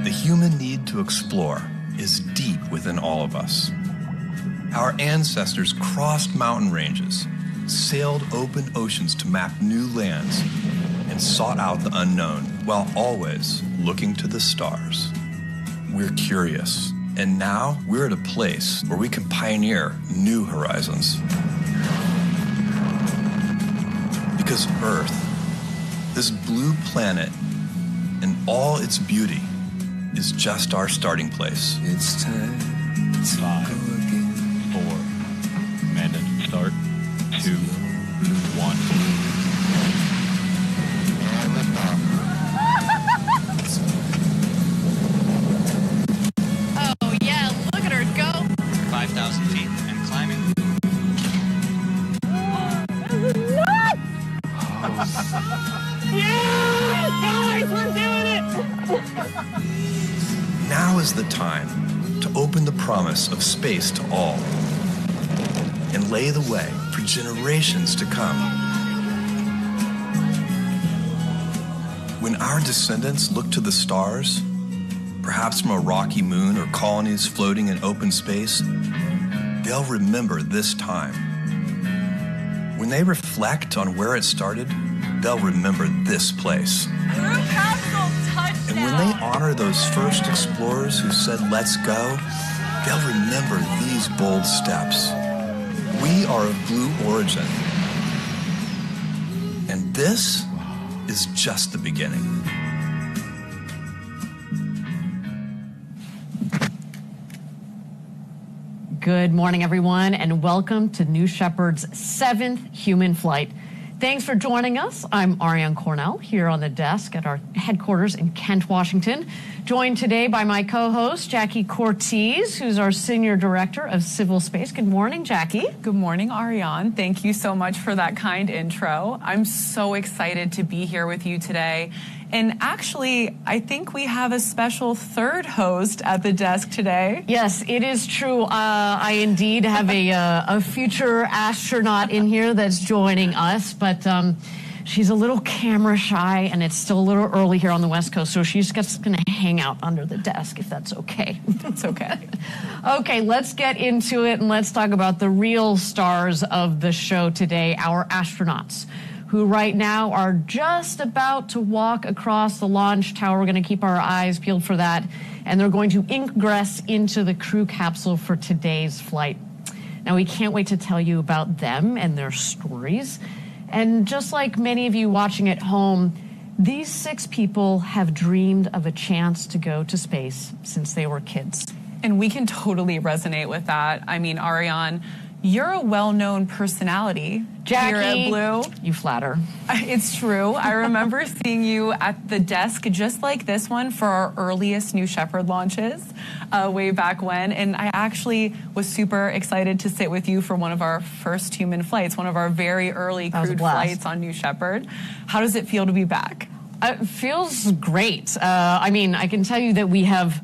The human need to explore is deep within all of us. Our ancestors crossed mountain ranges, sailed open oceans to map new lands, and sought out the unknown while always looking to the stars. We're curious, and now we're at a place where we can pioneer new horizons. Because Earth, this blue planet, and all its beauty, is just our starting place. It's time. 5, 4, Amanda, start. 2, 1. And lift off. Oh yeah, look at her go. 5,000 feet and climbing. Yes, guys, we're doing it. Now is the time to open the promise of space to all and lay the way for generations to come. When our descendants look to the stars, perhaps from a rocky moon or colonies floating in open space, they'll remember this time. When they reflect on where it started, they'll remember this place. Crew capsule touchdown. And when they honor those first explorers who said, "Let's go," they'll remember these bold steps. We are of blue origin. And this is just the beginning. Good morning, everyone, and welcome to New Shepard's 7th human flight. Thanks for joining us. I'm Ariane Cornell here on the desk at our headquarters in Kent, Washington, joined today by my co-host, Jackie Cortez, who's our Senior Director of Civil Space. Good morning, Jackie. Good morning, Ariane. Thank you so much for that kind intro. I'm so excited to be here with you today. And actually, I think we have a special third host at the desk today. Yes, it is true. I indeed have a future astronaut in here that's joining us, but she's a little camera shy, and it's still a little early here on the West Coast, so she's just going to hang out under the desk, if that's okay. That's okay. Okay, let's get into it, and let's talk about the real stars of the show today, our astronauts, who right now are just about to walk across the launch tower. We're going to keep our eyes peeled for that. And they're going to ingress into the crew capsule for today's flight. Now, we can't wait to tell you about them and their stories. And just like many of you watching at home, these 6 people have dreamed of a chance to go to space since they were kids. And we can totally resonate with that. I mean, Ariane, you're a well-known personality. Jackie, here at Blue. You flatter. It's true. I remember seeing you at the desk just like this one for our earliest New Shepard launches way back when. And I actually was super excited to sit with you for one of our first human flights, one of our very early crewed flights on New Shepard. How does it feel to be back? It feels great. I mean, I can tell you that we have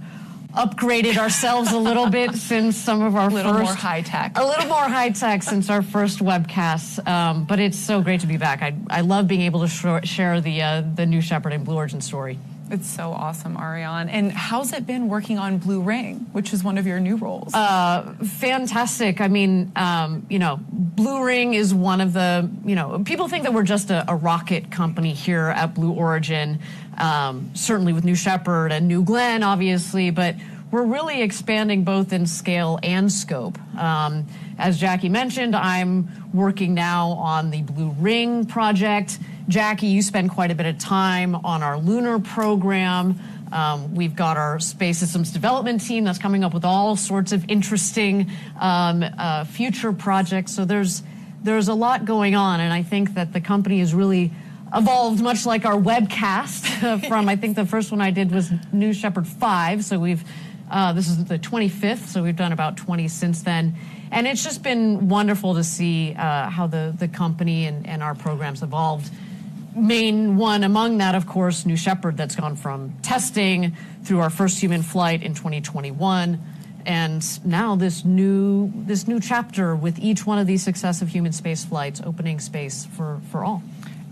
upgraded ourselves a little bit since some of our A little more high-tech since our first webcasts. But it's so great to be back. I love being able to share the New Shepard and Blue Origin story. It's so awesome, Ariane. And how's it been working on Blue Ring, which is one of your new roles? Fantastic. I mean, Blue Ring is one of the, people think that we're just a rocket company here at Blue Origin, certainly with New Shepard and New Glenn, obviously, but we're really expanding both in scale and scope. As Jackie mentioned, I'm working now on the Blue Ring project. Jackie, you spend quite a bit of time on our lunar program. We've got our space systems development team that's coming up with all sorts of interesting future projects. So there's a lot going on, and I think that the company has really evolved, much like our webcast from, I think the first one I did was New Shepard 5. So this is the 25th, so we've done about 20 since then. And it's just been wonderful to see how the company and our programs evolved. Main one among that, of course, New Shepard, that's gone from testing through our first human flight in 2021, and now this new chapter with each one of these successive human space flights, opening space for all.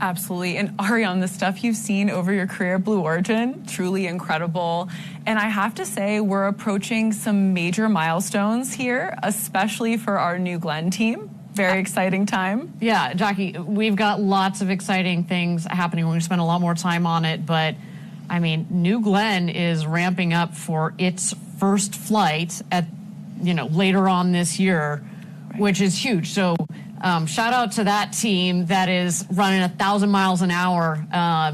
Absolutely. And Ariane, the stuff you've seen over your career at Blue Origin, truly incredible. And I have to say, we're approaching some major milestones here, especially for our New Glenn team. Very exciting time. Yeah, Jackie, we've got lots of exciting things happening. We're going to spend a lot more time on it, but I mean, New Glenn is ramping up for its first flight at, later on this year, which is huge. So shout out to that team that is running 1,000 miles an hour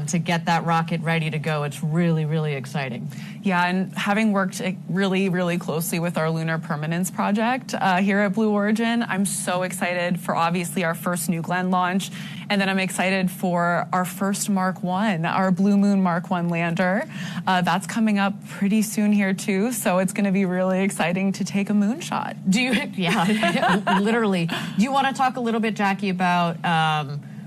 to get that rocket ready to go. It's really, really exciting. Yeah, and having worked really, really closely with our Lunar Permanence project here at Blue Origin, I'm so excited for obviously our first New Glenn launch. And then I'm excited for our first Mark 1, our Blue Moon Mark 1 lander. That's coming up pretty soon here too. So it's going to be really exciting to take a moonshot. Yeah, literally. Do you want to talk a little bit, Jackie, about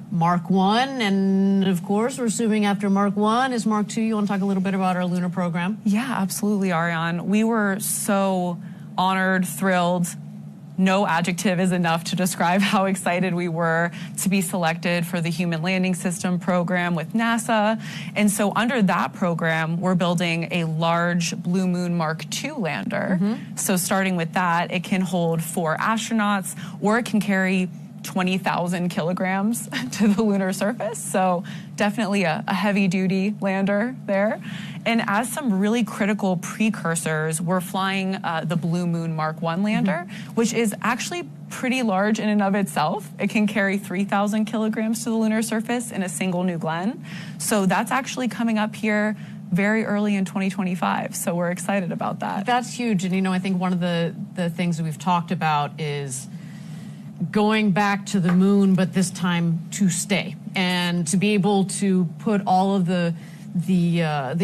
Mark 1, and of course, we're assuming after Mark 1 is Mark 2. You want to talk a little bit about our lunar program? Yeah, absolutely, Ariane. We were so honored, thrilled. No adjective is enough to describe how excited we were to be selected for the Human Landing System program with NASA. And so under that program, we're building a large Blue Moon Mark II lander. So starting with that, it can hold 4 astronauts, or it can carry 20,000 kilograms to the lunar surface. So definitely a heavy-duty lander there. And as some really critical precursors, we're flying the Blue Moon Mark 1 lander, which is actually pretty large in and of itself. It can carry 3,000 kilograms to the lunar surface in a single New Glenn. So that's actually coming up here very early in 2025. So we're excited about that. That's huge. And, I think one of the things that we've talked about is going back to the moon, but this time to stay, and to be able to put all of the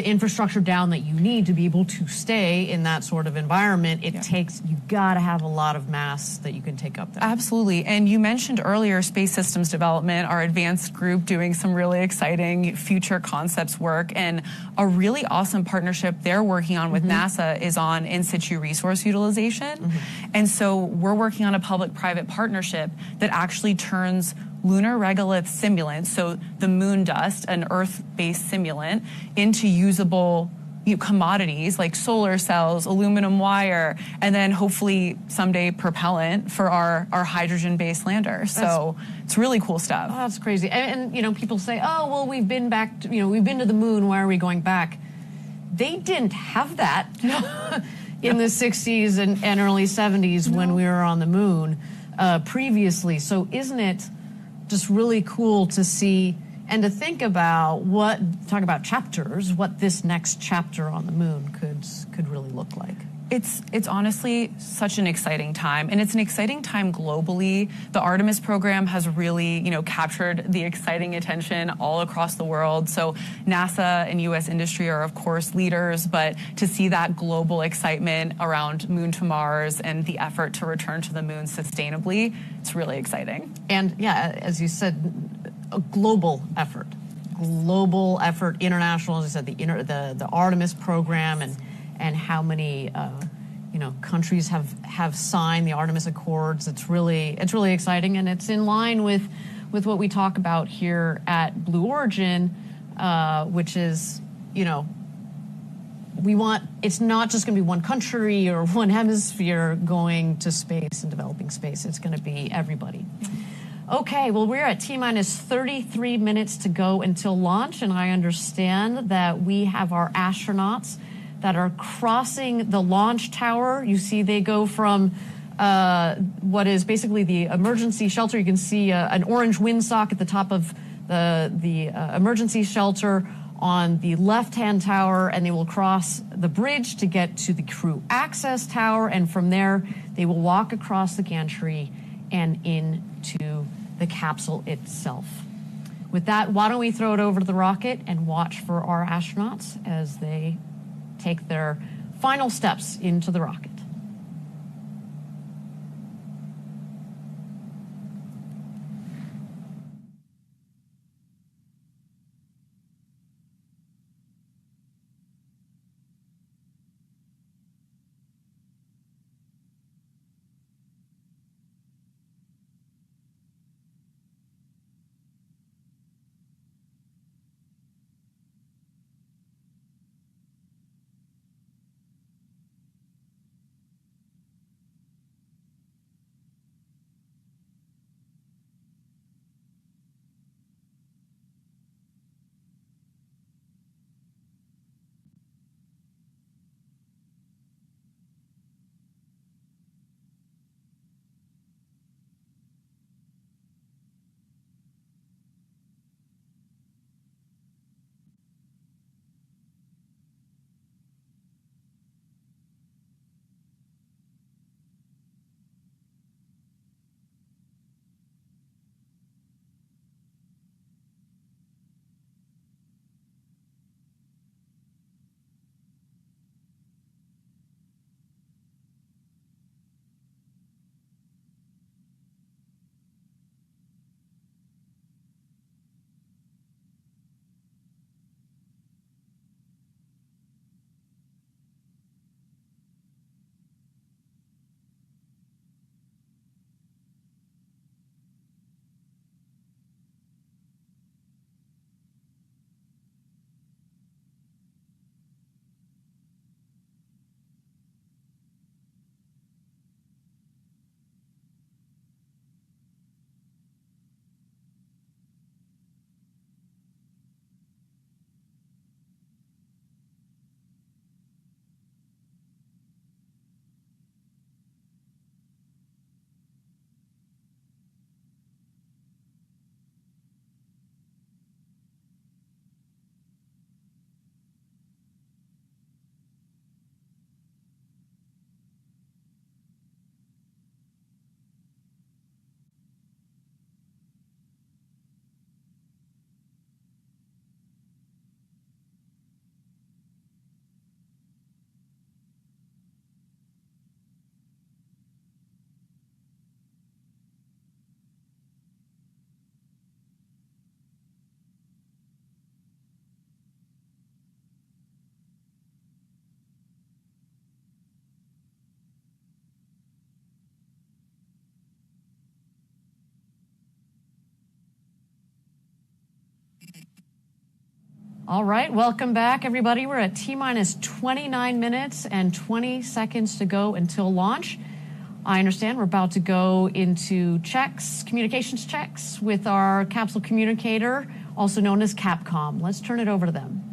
infrastructure down that you need to be able to stay in that sort of environment. You got to have a lot of mass that you can take up there. Absolutely. And you mentioned earlier space systems development, our advanced group doing some really exciting future concepts work, and a really awesome partnership they're working on with NASA is on in situ resource utilization. And so we're working on a public-private partnership that actually turns lunar regolith simulant, so the moon dust, an Earth-based simulant, into usable commodities like solar cells, aluminum wire, and then hopefully someday propellant for our hydrogen-based lander. So it's really cool stuff. Oh, that's crazy. And people say, oh, well, we've been back, we've been to the moon, why are we going back? They didn't have that in the 60s and early 70s when we were on the moon previously. So isn't it just really cool to see and to think about talk about chapters, what this next chapter on the moon could really look like. It's honestly such an exciting time, and it's an exciting time globally. The Artemis program has really, captured the exciting attention all across the world. So NASA and U.S. industry are, of course, leaders, but to see that global excitement around Moon to Mars and the effort to return to the moon sustainably, it's really exciting. And yeah, as you said, a global effort, international. As I said, the Artemis program and how many countries have signed the Artemis Accords. It's really exciting, and it's in line with what we talk about here at Blue Origin, which is we want, it's not just going to be one country or one hemisphere going to space and developing space. It's going to be everybody. Okay, well, we're at T-minus 33 minutes to go until launch, and I understand that we have our astronauts that are crossing the launch tower. You see they go from what is basically the emergency shelter. You can see an orange windsock at the top of the emergency shelter on the left-hand tower, and they will cross the bridge to get to the crew access tower, and from there they will walk across the gantry and into the capsule itself. With that, why don't we throw it over to the rocket and watch for our astronauts as they take their final steps into the rocket. All right, welcome back, everybody. We're at T-minus 29 minutes and 20 seconds to go until launch. I understand we're about to go into checks, communications checks with our capsule communicator, also known as Capcom. Let's turn it over to them.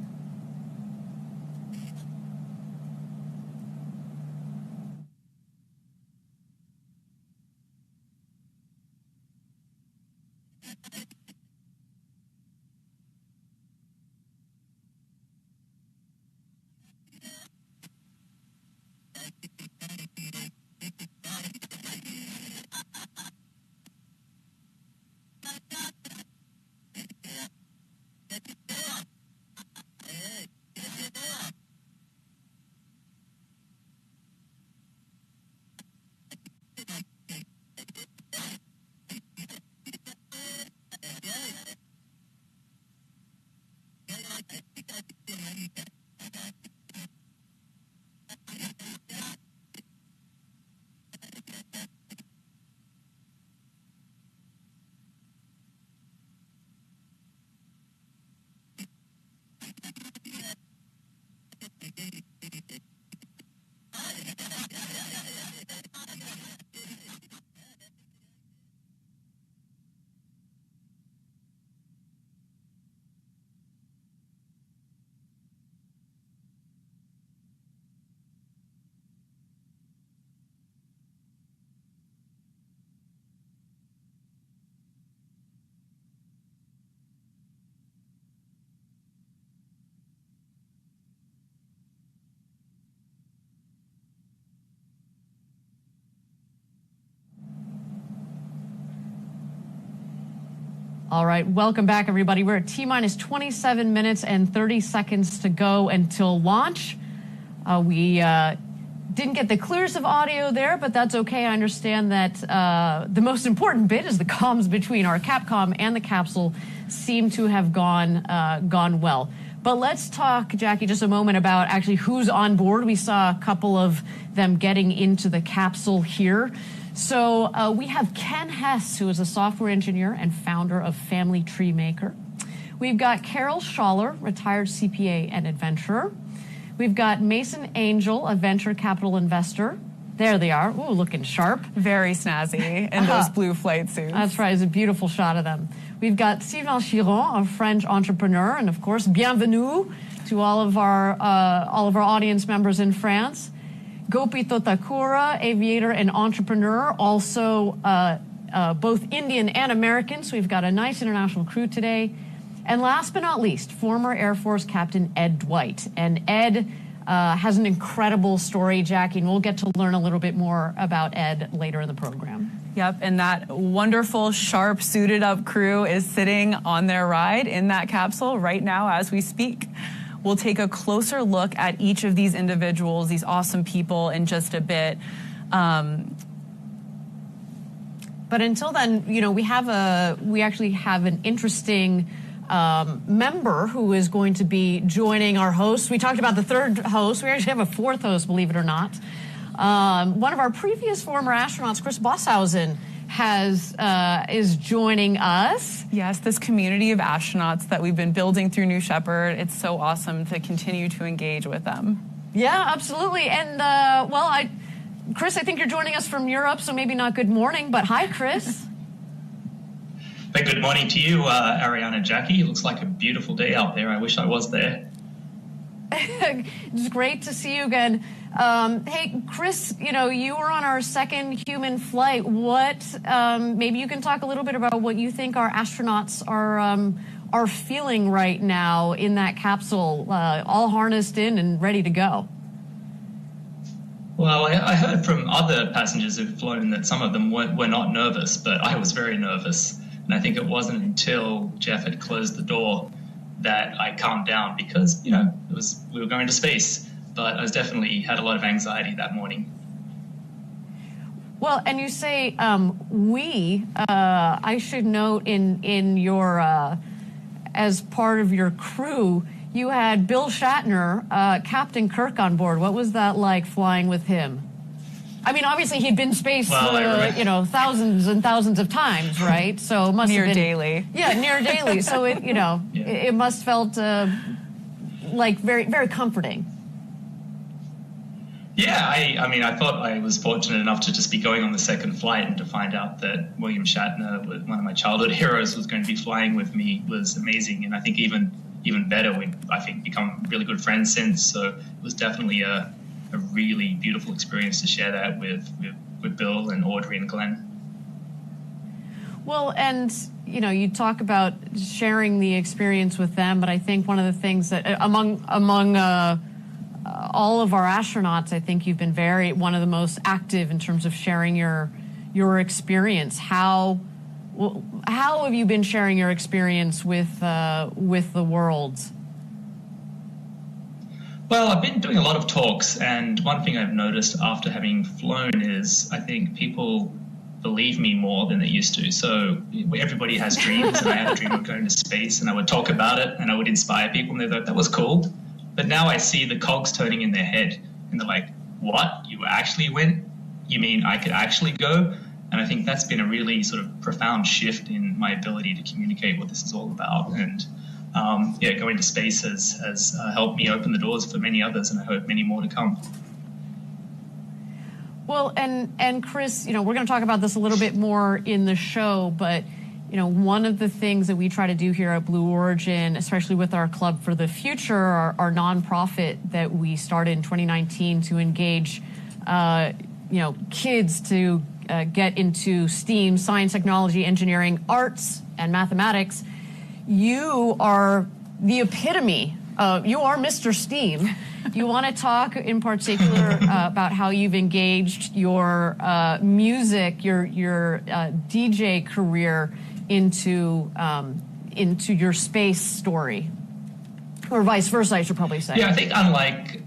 All right, welcome back, everybody. We're at T-minus 27 minutes and 30 seconds to go until launch. We didn't get the clearest of audio there, but that's okay. I understand that the most important bit is the comms between our Capcom and the capsule seem to have gone well. But let's talk, Jackie, just a moment about actually who's on board. We saw a couple of them getting into the capsule here. So we have Ken Hess, who is a software engineer and founder of Family Tree Maker. We've got Carol Schaller, retired CPA and adventurer. We've got Mason Angel, a venture capital investor. There they are. Ooh, looking sharp. Very snazzy in those blue flight suits. That's right. It's a beautiful shot of them. We've got Sylvain Chiron, a French entrepreneur, and of course, bienvenue to all of our audience members in France. Gopi Totakura, aviator and entrepreneur, also both Indian and American, so we've got a nice international crew today. And last but not least, former Air Force Captain Ed Dwight. And Ed has an incredible story, Jackie, and we'll get to learn a little bit more about Ed later in the program. Yep, and that wonderful, sharp, suited-up crew is sitting on their ride in that capsule right now as we speak. We'll take a closer look at each of these individuals, these awesome people, in just a bit. But until then, you know, we actually have an interesting member who is going to be joining our hosts. We talked about the third host. We actually have a fourth host, believe it or not. One of our previous former astronauts, Chris Bosshausen, is joining us. Yes, this community of astronauts that we've been building through New Shepard. It's so awesome to continue to engage with them. Yeah, absolutely. And Chris, I think you're joining us from Europe, so maybe not good morning, but hi, Chris. Hey, good morning to you, Ariana, Jackie. It looks like a beautiful day out there. I wish I was there. It's great to see you again. Hey, Chris, you know, you were on our second human flight. Maybe you can talk a little bit about what you think our astronauts are feeling right now in that capsule, all harnessed in and ready to go. Well, I heard from other passengers who've flown that some of them were not nervous, but I was very nervous. And I think it wasn't until Jeff had closed the door that I calmed down because, you know, we were going to space. But I was definitely had a lot of anxiety that morning. Well, and you say I should note in your as part of your crew, you had Bill Shatner, Captain Kirk on board. What was that like flying with him? I mean, obviously he'd been in space, thousands and thousands of times, right? So it must near have been daily. Yeah, near daily. So it, it must felt like very, very comforting. Yeah, I mean, I thought I was fortunate enough to just be going on the second flight, and to find out that William Shatner, one of my childhood heroes, was going to be flying with me was amazing. And I think even better, I think become really good friends since. So it was definitely a really beautiful experience to share that with Bill and Audrey and Glenn. Well, and you talk about sharing the experience with them, but I think one of the things that among all of our astronauts, I think you've been one of the most active in terms of sharing your experience. How have you been sharing your experience with the world? Well, I've been doing a lot of talks, and one thing I've noticed after having flown is I think people believe me more than they used to. So everybody has dreams, and I had a dream of going to space, and I would talk about it, and I would inspire people, and they thought, that was cool. But now I see the cogs turning in their head, and they're like, what? You actually went? You mean I could actually go? And I think that's been a really sort of profound shift in my ability to communicate what this is all about. And going to space has helped me open the doors for many others, and I hope many more to come. Well, and Chris, we're going to talk about this a little bit more in the show, but one of the things that we try to do here at Blue Origin, especially with our Club for the Future, our nonprofit that we started in 2019 to engage, kids to get into STEAM, science, technology, engineering, arts, and mathematics. You are the epitome. You are Mr. STEAM. Do you want to talk in particular about how you've engaged your music, your DJ career into your space story, or vice versa? I should probably say. Yeah, I think unlike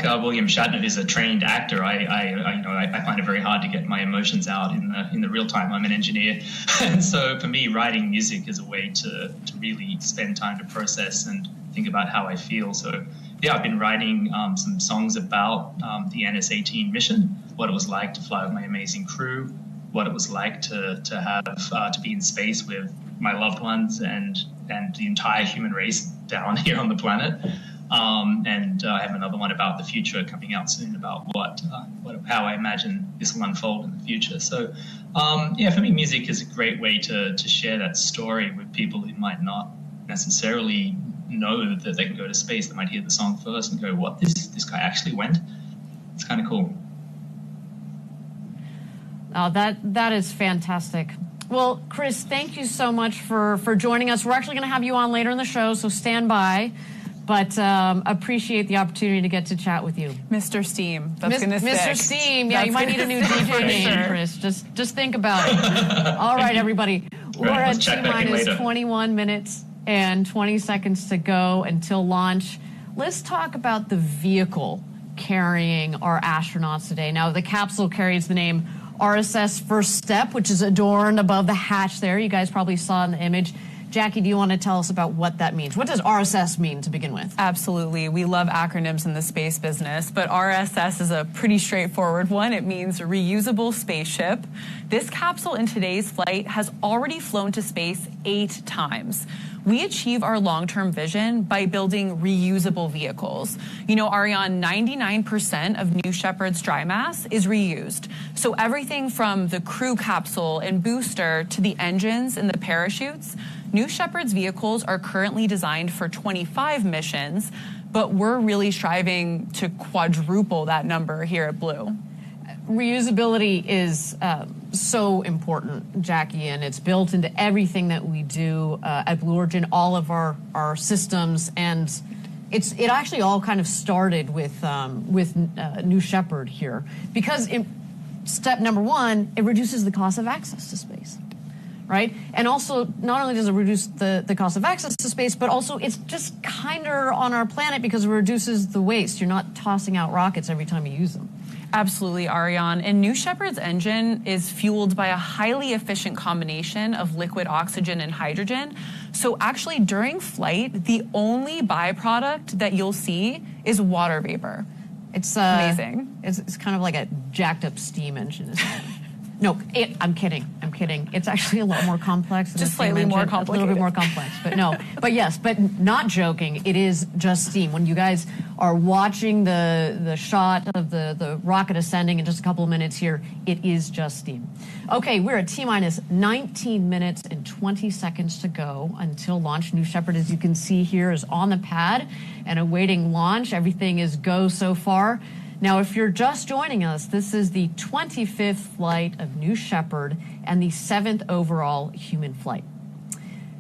William Shatner, who's a trained actor, I find it very hard to get my emotions out in the real time. I'm an engineer, and so for me, writing music is a way to really spend time to process and think about how I feel. So yeah, I've been writing some songs about the NS-18 mission, what it was like to fly with my amazing crew, what it was like to be in space with my loved ones and the entire human race down here on the planet. And I have another one about the future coming out soon about how I imagine this will unfold in the future. So for me, music is a great way to share that story with people who might not necessarily know that they can go to space. They might hear the song first and go, what, this guy actually went? It's kind of cool. Oh, that is fantastic. Well, Chris, thank you so much for joining us. We're actually going to have you on later in the show, so stand by. But appreciate the opportunity to get to chat with you. Mr. Steam. That's going to stick. Mr. Steam. Yeah, you might need a new DJ name, Chris. Just think about it. All right, everybody. We're at T-minus 21 minutes and 20 seconds to go until launch. Let's talk about the vehicle carrying our astronauts today. Now, the capsule carries the name RSS First Step, which is adorned above the hatch there. You guys probably saw in the image. Jackie, do you want to tell us about what that means? What does RSS mean to begin with? Absolutely. We love acronyms in the space business, but RSS is a pretty straightforward one. It means reusable spaceship. This capsule in today's flight has already flown to space 8 times. We achieve our long-term vision by building reusable vehicles. Ariane, 99% of New Shepard's dry mass is reused. So everything from the crew capsule and booster to the engines and the parachutes, New Shepard's vehicles are currently designed for 25 missions, but we're really striving to quadruple that number here at Blue. Reusability is so important, Jackie, and it's built into everything that we do at Blue Origin, all of our systems, and it actually all kind of started with New Shepard here, because step number one, it reduces the cost of access to space. Right? And also, not only does it reduce the cost of access to space, but also it's just kinder on our planet because it reduces the waste. You're not tossing out rockets every time you use them. Absolutely, Ariane. And New Shepard's engine is fueled by a highly efficient combination of liquid oxygen and hydrogen. So actually, during flight, the only byproduct that you'll see is water vapor. It's amazing. It's kind of like a jacked up steam engine, isn't it? No, I'm kidding. It's actually a lot more complex. Just slightly more complicated. A little bit more complex, but no. But yes, but not joking. It is just steam. When you guys are watching the shot of the rocket ascending in just a couple of minutes here, it is just steam. Okay, we're at T-minus 19 minutes and 20 seconds to go until launch. New Shepard, as you can see here, is on the pad and awaiting launch. Everything is go so far. Now, if you're just joining us, this is the 25th flight of New Shepard and the 7th overall human flight.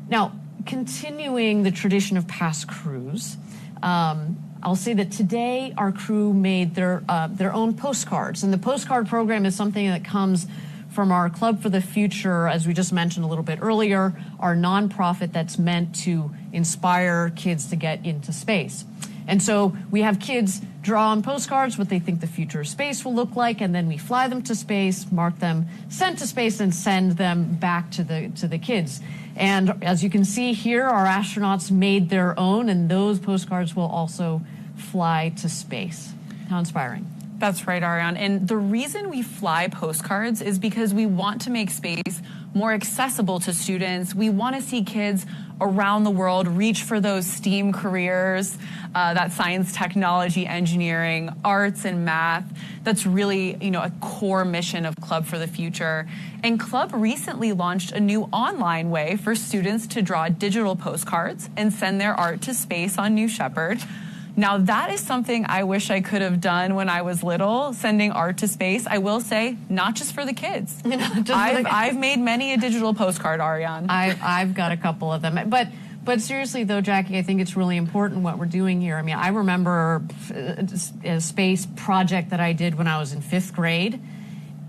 Now, continuing the tradition of past crews, I'll say that today our crew made their own postcards. And the postcard program is something that comes from our Club for the Future, as we just mentioned a little bit earlier, our nonprofit that's meant to inspire kids to get into space. And so we have kids draw on postcards what they think the future of space will look like, and then we fly them to space, mark them, send to space, and send them back to the kids. And as you can see here, our astronauts made their own, and those postcards will also fly to space. How inspiring. That's right, Ariane. And the reason we fly postcards is because we want to make space more accessible to students. We want to see kids around the world reach for those STEAM careers, that science, technology, engineering, arts, and math. That's really, a core mission of Club for the Future. And Club recently launched a new online way for students to draw digital postcards and send their art to space on New Shepard. Now, that is something I wish I could have done when I was little, sending art to space. I will say, not just for the kids. I've made many a digital postcard, Ariane. I've got a couple of them. But seriously, though, Jackie, I think it's really important what we're doing here. I mean, I remember a space project that I did when I was in 5th grade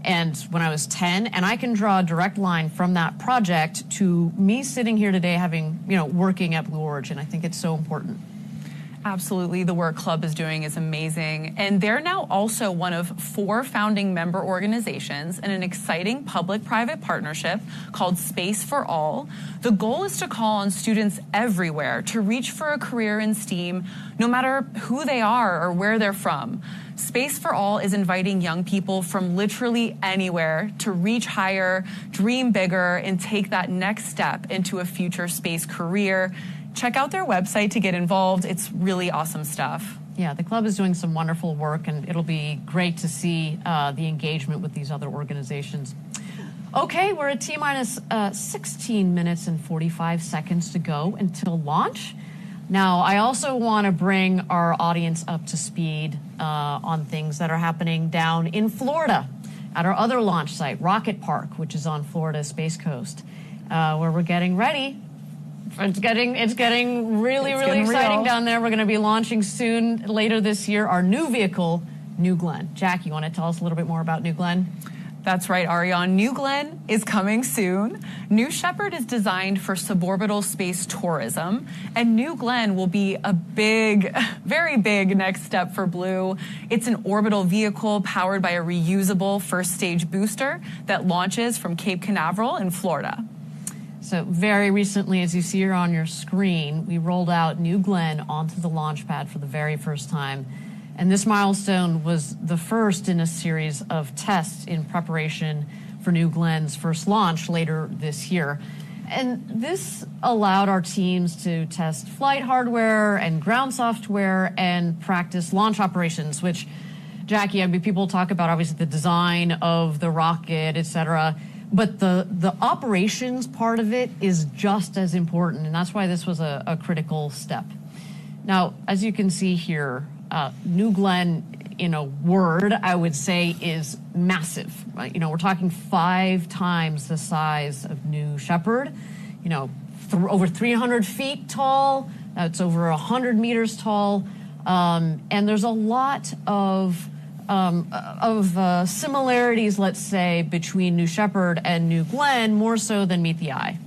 and when I was 10, and I can draw a direct line from that project to me sitting here today working at Blue Origin. I think it's so important. Absolutely. The work Club is doing is amazing. And they're now also one of 4 founding member organizations in an exciting public-private partnership called Space for All. The goal is to call on students everywhere to reach for a career in STEAM, no matter who they are or where they're from. Space for All is inviting young people from literally anywhere to reach higher, dream bigger, and take that next step into a future space career. Check out their website to get involved. It's really awesome stuff. Yeah, the club is doing some wonderful work, and it'll be great to see the engagement with these other organizations. Okay, we're at T-minus 16 minutes and 45 seconds to go until launch. Now, I also want to bring our audience up to speed on things that are happening down in Florida at our other launch site, Rocket Park, which is on Florida's Space Coast, where we're getting ready. It's getting really exciting down there. We're going to be launching soon, later this year, our new vehicle, New Glenn. Jack, you want to tell us a little bit more about New Glenn? That's right, Ariane. New Glenn is coming soon. New Shepard is designed for suborbital space tourism, and New Glenn will be a big, very big next step for Blue. It's an orbital vehicle powered by a reusable first-stage booster that launches from Cape Canaveral in Florida. So very recently, as you see here on your screen, we rolled out New Glenn onto the launch pad for the very first time. And this milestone was the first in a series of tests in preparation for New Glenn's first launch later this year. And this allowed our teams to test flight hardware and ground software and practice launch operations, which, Jackie, I mean, people talk about obviously the design of the rocket, et cetera. But the operations part of it is just as important, and that's why this was a critical step. Now, as you can see here, New Glenn, in a word, I would say is massive. We're talking 5 times the size of New Shepard. Over 300 feet tall. It's over 100 meters tall, and there's a lot of similarities, let's say, between New Shepard and New Glenn, more so than meet the eye.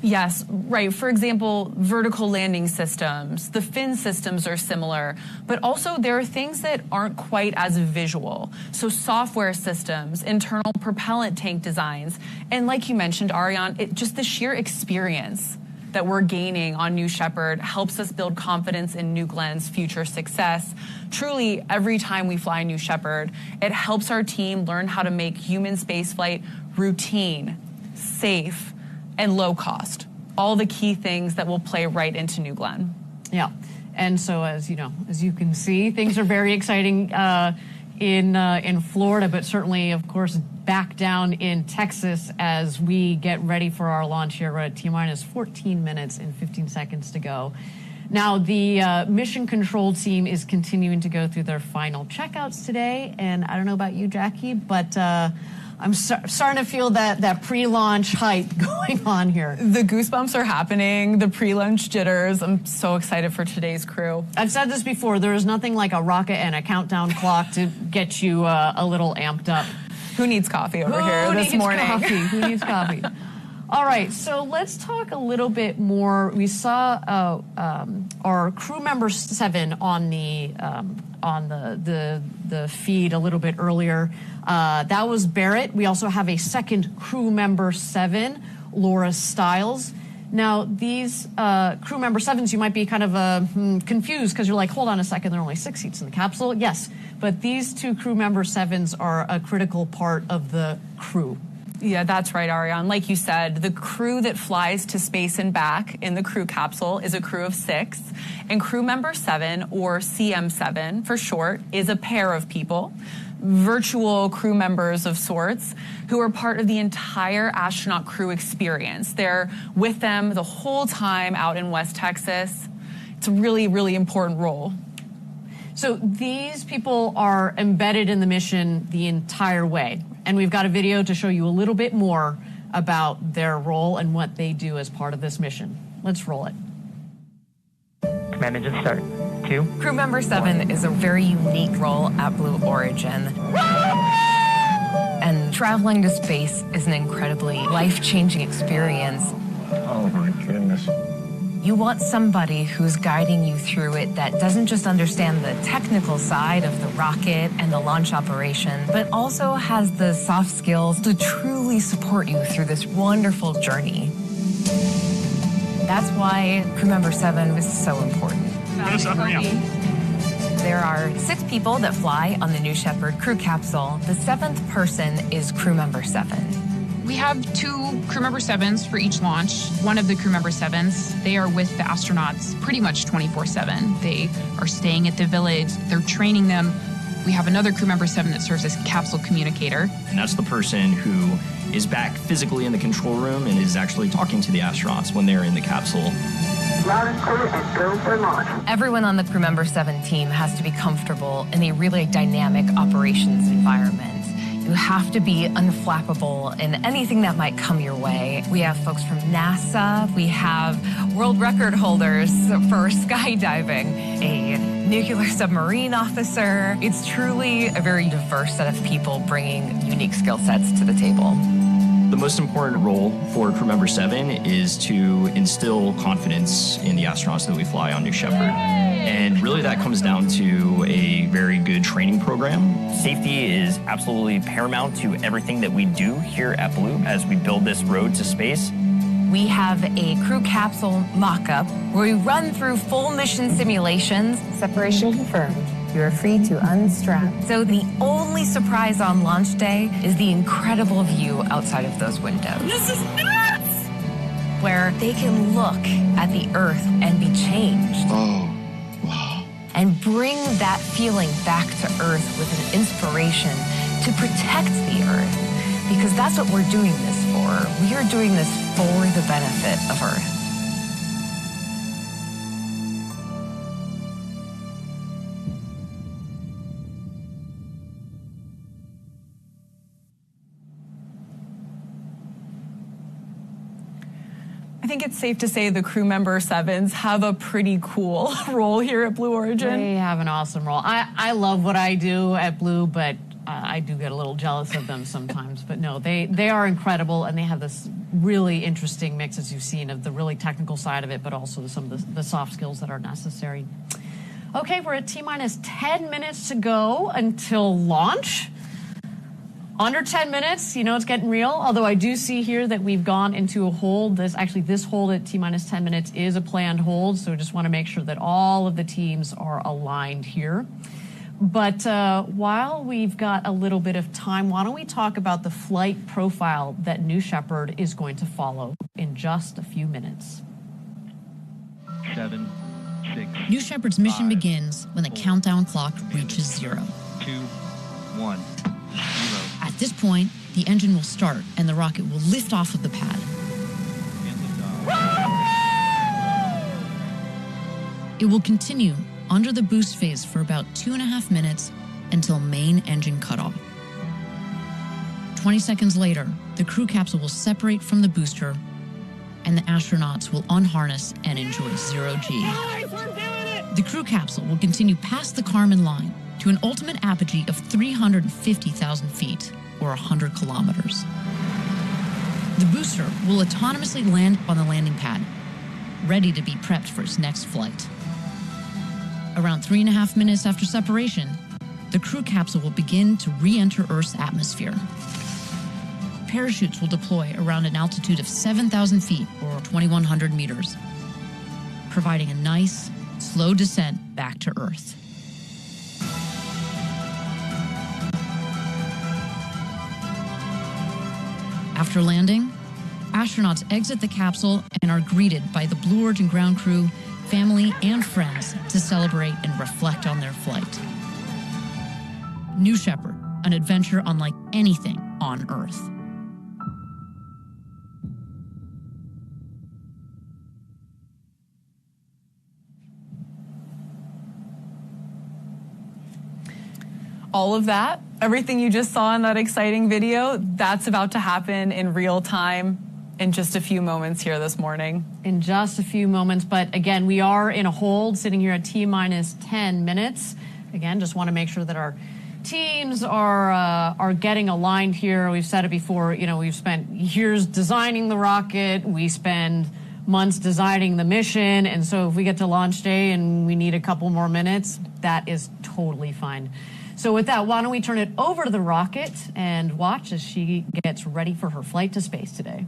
Yes, right. For example, vertical landing systems, the fin systems are similar, but also there are things that aren't quite as visual. So software systems, internal propellant tank designs, and like you mentioned, Ariane, just the sheer experience that we're gaining on New Shepard helps us build confidence in New Glenn's future success. Truly, every time we fly New Shepard, it helps our team learn how to make human spaceflight routine, safe, and low cost. All the key things that will play right into New Glenn. Yeah. And so, as you can see, things are very exciting in Florida, but certainly, of course, back down in Texas as we get ready for our launch here. We're at T-minus 14 minutes and 15 seconds to go. Now, the mission control team is continuing to go through their final checkouts today. And I don't know about you, Jackie, but I'm starting to feel that pre-launch hype going on here. The goosebumps are happening, the pre-launch jitters. I'm so excited for today's crew. I've said this before, there is nothing like a rocket and a countdown clock to get you a little amped up. Who needs coffee over here this morning? Who needs coffee? All right, so let's talk a little bit more. We saw our crew member 7 on the feed a little bit earlier. That was Barrett. We also have a second crew member 7, Laura Stiles. Now, these crew member 7s, you might be kind of confused because you're like, hold on a second, there are only 6 seats in the capsule. Yes, but these 2 crew member 7s are a critical part of the crew. Yeah, that's right, Ariane. Like you said, the crew that flies to space and back in the crew capsule is a crew of 6. And crew member 7, or CM7 for short, is a pair of people, virtual crew members of sorts, who are part of the entire astronaut crew experience. They're with them the whole time out in West Texas. It's a really, really important role. So these people are embedded in the mission the entire way. And we've got a video to show you a little bit more about their role and what they do as part of this mission. Let's roll it. Command engine start. 2. Crew member 7 is a very unique role at Blue Origin. And traveling to space is an incredibly life-changing experience. Oh my goodness. You want somebody who's guiding you through it that doesn't just understand the technical side of the rocket and the launch operation, but also has the soft skills to truly support you through this wonderful journey. That's why crew member 7 is so important. There are 6 people that fly on the New Shepard crew capsule. The 7th person is crew member 7. We have 2 crew member 7s for each launch. One of the crew member 7s, they are with the astronauts pretty much 24/7. They are staying at the village, they're training them. We have another crew member 7 that serves as capsule communicator. And that's the person who is back physically in the control room and is actually talking to the astronauts when they're in the capsule. Everyone on the crew member 7 team has to be comfortable in a really dynamic operations environment. You have to be unflappable in anything that might come your way. We have folks from NASA. We have world record holders for skydiving, a nuclear submarine officer. It's truly a very diverse set of people bringing unique skill sets to the table. The most important role for crew member 7 is to instill confidence in the astronauts that we fly on New Shepard. And really that comes down to a very good training program. Safety is absolutely paramount to everything that we do here at Blue as we build this road to space. We have a crew capsule mock-up where we run through full mission simulations. Separation confirmed. You are free to unstrap. So the only surprise on launch day is the incredible view outside of those windows. This is nuts! Where they can look at the Earth and be changed. Oh, wow. And bring that feeling back to Earth with an inspiration to protect the Earth. Because that's what we're doing this for. We are doing this for the benefit of Earth. I think it's safe to say the crew member 7s have a pretty cool role here at Blue Origin. They have an awesome role. I love what I do at Blue, but I do get a little jealous of them sometimes. But no, they are incredible, and they have this really interesting mix, as you've seen, of the really technical side of it, but also some of the soft skills that are necessary. Okay, we're at T-minus 10 minutes to go until launch. Under 10 minutes, you know it's getting real, although I do see here that we've gone into a hold. This hold at T-minus 10 minutes is a planned hold, so just want to make sure that all of the teams are aligned here. But while we've got a little bit of time, why don't we talk about the flight profile that New Shepard is going to follow in just a few minutes. 7, 6. New Shepard's mission begins when the countdown clock reaches 0. 2, 1, 0. At this point, the engine will start and the rocket will lift off of the pad. It will continue under the boost phase for about 2.5 minutes until main engine cutoff. 20 seconds later, the crew capsule will separate from the booster and the astronauts will unharness and enjoy zero-G. The crew capsule will continue past the Kármán line to an ultimate apogee of 350,000 feet, or 100 kilometers. The booster will autonomously land on the landing pad, ready to be prepped for its next flight. Around 3.5 minutes after separation, the crew capsule will begin to re-enter Earth's atmosphere. Parachutes will deploy around an altitude of 7,000 feet, or 2,100 meters, providing a nice, slow descent back to Earth. After landing, astronauts exit the capsule and are greeted by the Blue Origin ground crew, family, and friends to celebrate and reflect on their flight. New Shepard, an adventure unlike anything on Earth. All of that, everything you just saw in that exciting video, that's about to happen in real time in just a few moments here this morning. In just a few moments, but again, we are in a hold, sitting here at T-minus 10 minutes. Again, just want to make sure that our teams are getting aligned here. We've said it before, you know, we've spent years designing the rocket, we spend months designing the mission, and so if we get to launch day and we need a couple more minutes, that is totally fine. So with that, why don't we turn it over to the rocket and watch as she gets ready for her flight to space today.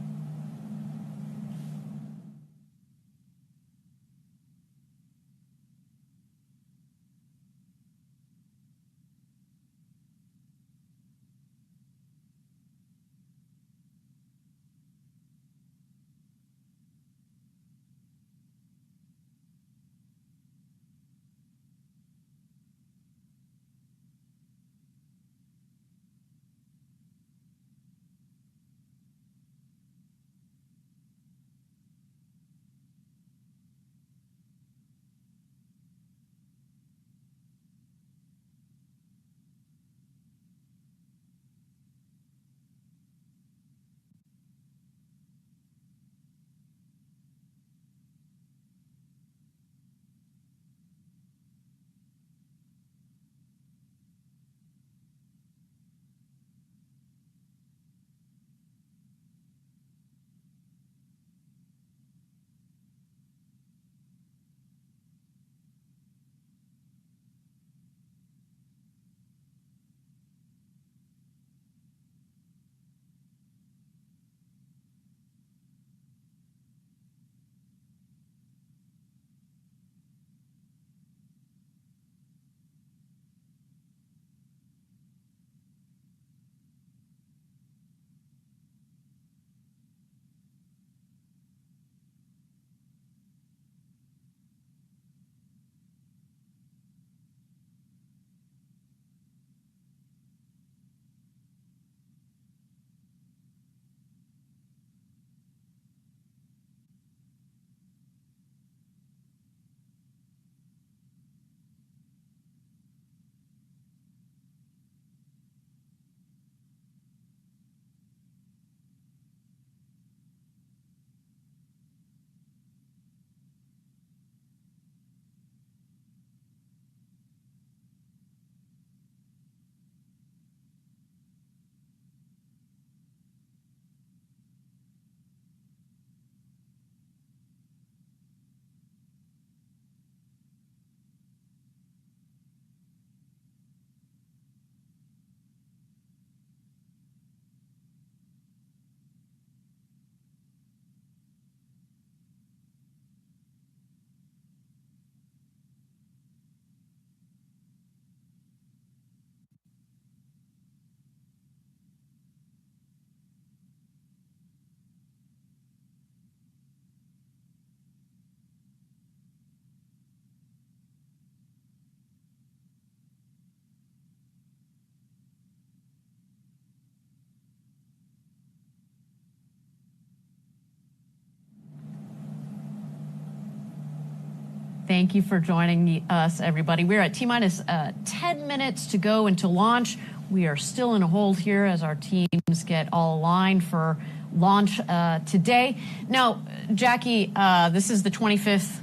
Thank you for joining us, everybody. We're at T-minus 10 minutes to go until launch. We are still in a hold here as our teams get all aligned for launch today. Now, Jackie, this is the 25th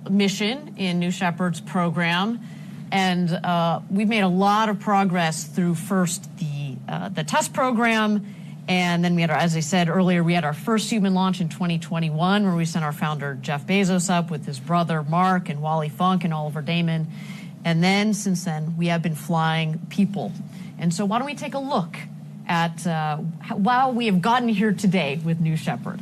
mission in New Shepard's program, and we've made a lot of progress through first the test program, and then we had, as I said earlier, we had our first human launch in 2021 where we sent our founder Jeff Bezos up with his brother Mark and Wally Funk and Oliver Damon. And then since then, we have been flying people. And so why don't we take a look at how we have gotten here today with New Shepard.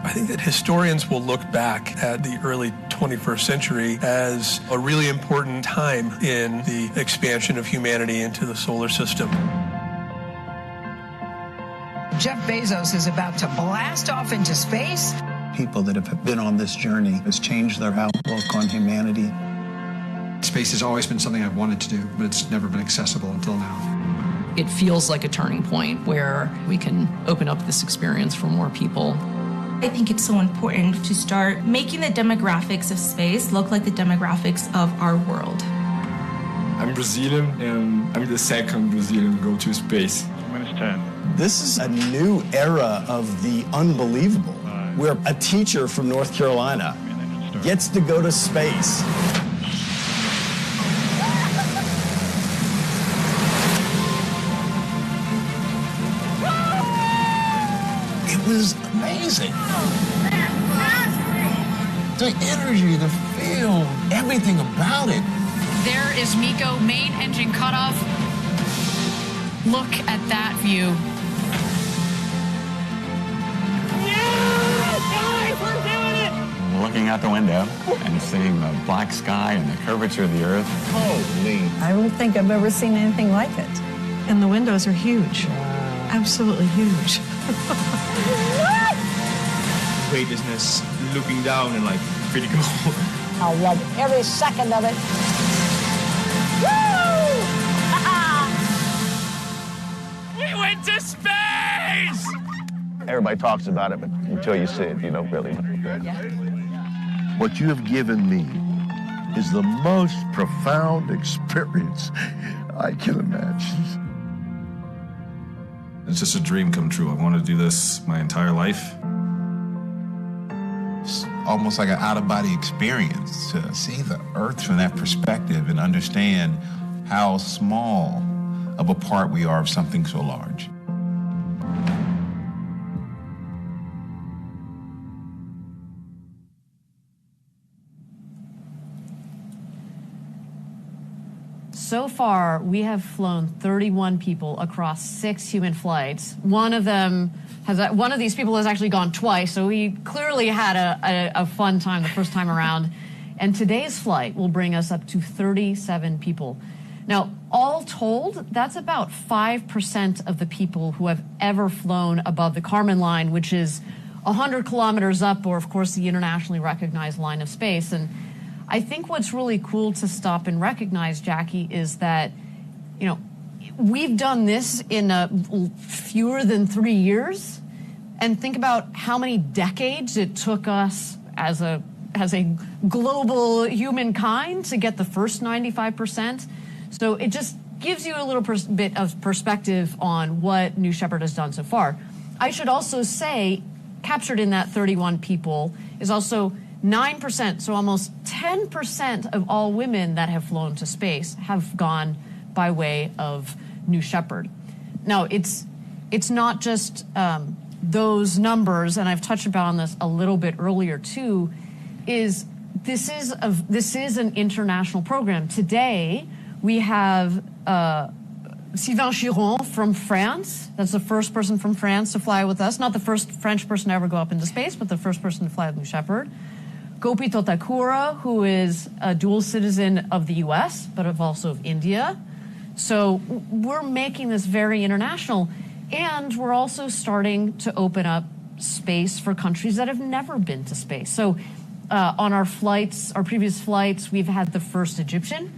I think that historians will look back at the early 21st century as a really important time in the expansion of humanity into the solar system. Jeff Bezos is about to blast off into space. People that have been on this journey has changed their outlook on humanity. Space has always been something I've wanted to do, but it's never been accessible until now. It feels like a turning point where we can open up this experience for more people. I think it's so important to start making the demographics of space look like the demographics of our world. I'm Brazilian, and I'm the second Brazilian to go to space. This is a new era of the unbelievable, where a teacher from North Carolina gets to go to space. It was amazing. The energy, the feel, everything about it. There is Miko, main engine cutoff. Look at that view. Yes, guys, we're doing it! Looking out the window and seeing the black sky and the curvature of the Earth. Holy. I don't think I've ever seen anything like it. And the windows are huge. Absolutely huge. Weightlessness, looking down and like pretty cool. I love every second of it. We went to space! Everybody talks about it, but until you see it, you don't really know. What you have given me is the most profound experience I can imagine. It's just a dream come true. I wanted to do this my entire life. It's almost like an out-of-body experience to see the Earth from that perspective and understand how small of a part we are of something so large. So far, we have flown 31 people across 6 human flights. One of these people has actually gone twice, so we clearly had a fun time the first time around. And today's flight will bring us up to 37 people. Now, all told, that's about 5% of the people who have ever flown above the Kármán line, which is 100 kilometers up, or of course the internationally recognized line of space. And I think what's really cool to stop and recognize, Jackie, is that, you know, we've done this in fewer than 3 years, and think about how many decades it took us as a global humankind to get the first 95%. So it just gives you a little bit of perspective on what New Shepard has done so far. I should also say, captured in that 31 people is also 9%, so almost 10% of all women that have flown to space have gone by way of New Shepard. Now, it's not just those numbers, and I've touched upon this a little bit earlier too. This is an international program. Today we have Sylvain Chiron from France. That's the first person from France to fly with us. Not the first French person to ever go up into space, but the first person to fly with New Shepard. Gopi Totakura, who is a dual citizen of the US, but also of India. So we're making this very international, and we're also starting to open up space for countries that have never been to space. So on our previous flights, we've had the first Egyptian,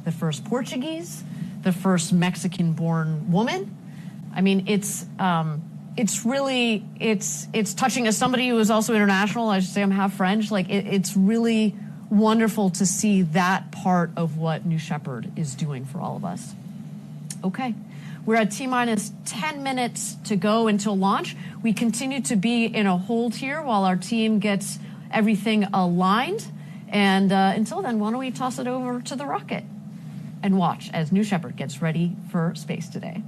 the first Portuguese, the first Mexican-born woman, I mean, it's really touching. As somebody who is also international, I should say I'm half French. Like it's really wonderful to see that part of what New Shepard is doing for all of us. Okay, we're at T-minus 10 minutes to go until launch. We continue to be in a hold here while our team gets everything aligned. And until then, why don't we toss it over to the rocket and watch as New Shepard gets ready for space today.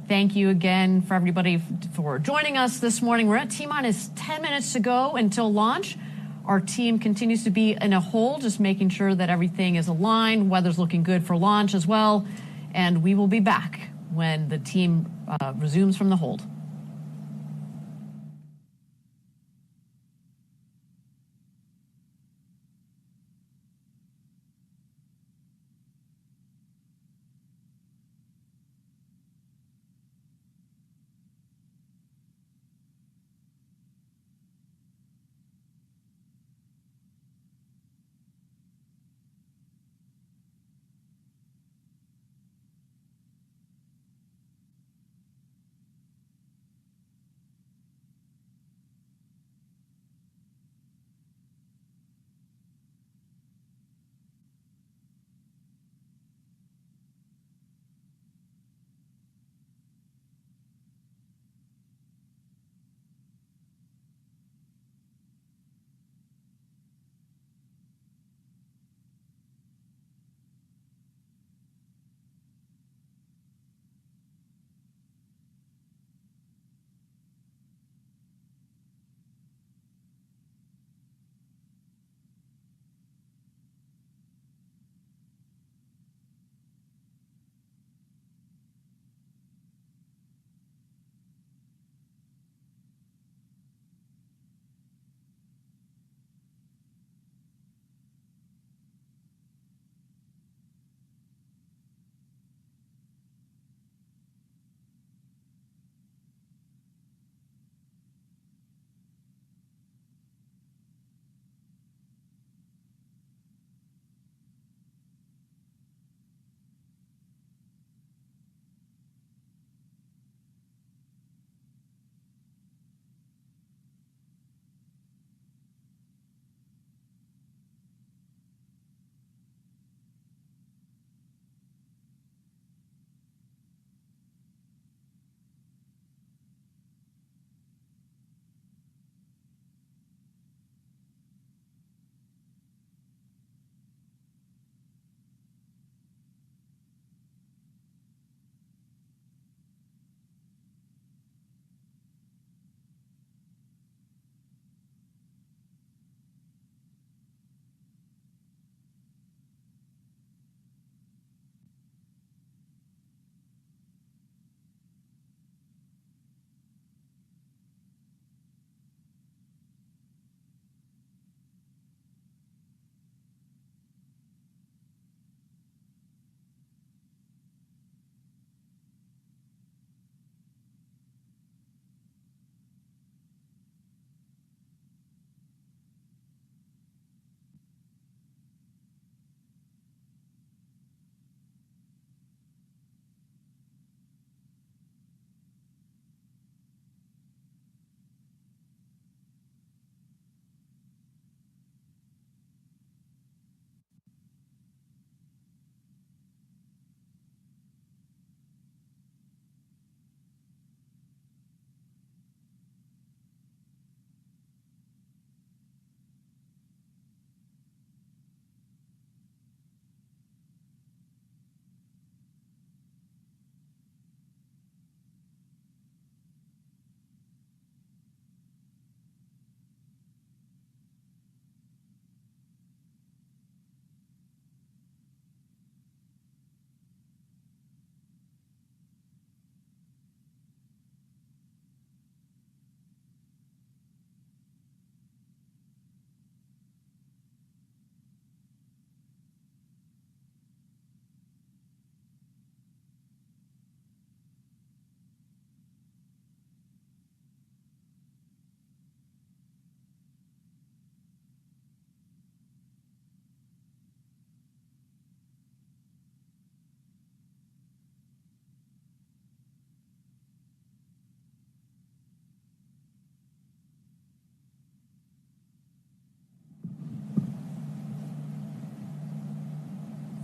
Thank you again for everybody for joining us this morning. We're at T-minus 10 minutes to go until launch. Our team continues to be in a hold, just making sure that everything is aligned. Weather's looking good for launch as well. And we will be back when the team resumes from the hold.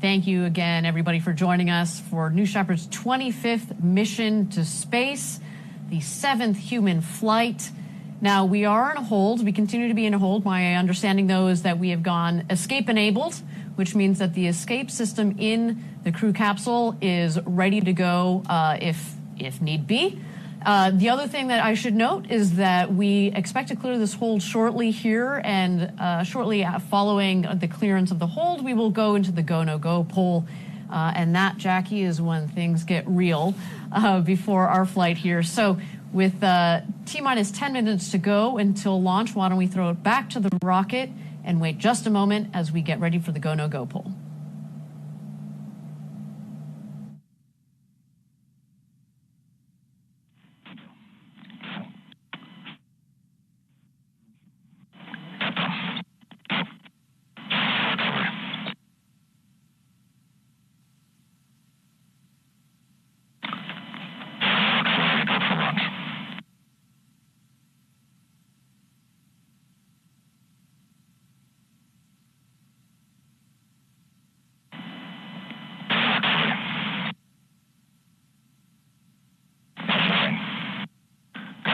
thank you again, everybody, for joining us for New Shepard's 25th mission to space, the 7th human flight. Now, we are in a hold. We continue to be in a hold. My understanding, though, is that we have gone escape-enabled, which means that the escape system in the crew capsule is ready to go if need be. The other thing that I should note is that we expect to clear this hold shortly here, and shortly following the clearance of the hold, we will go into the go-no-go poll. And that, Jackie, is when things get real before our flight here. So with T-minus 10 minutes to go until launch, why don't we throw it back to the rocket and wait just a moment as we get ready for the go-no-go poll.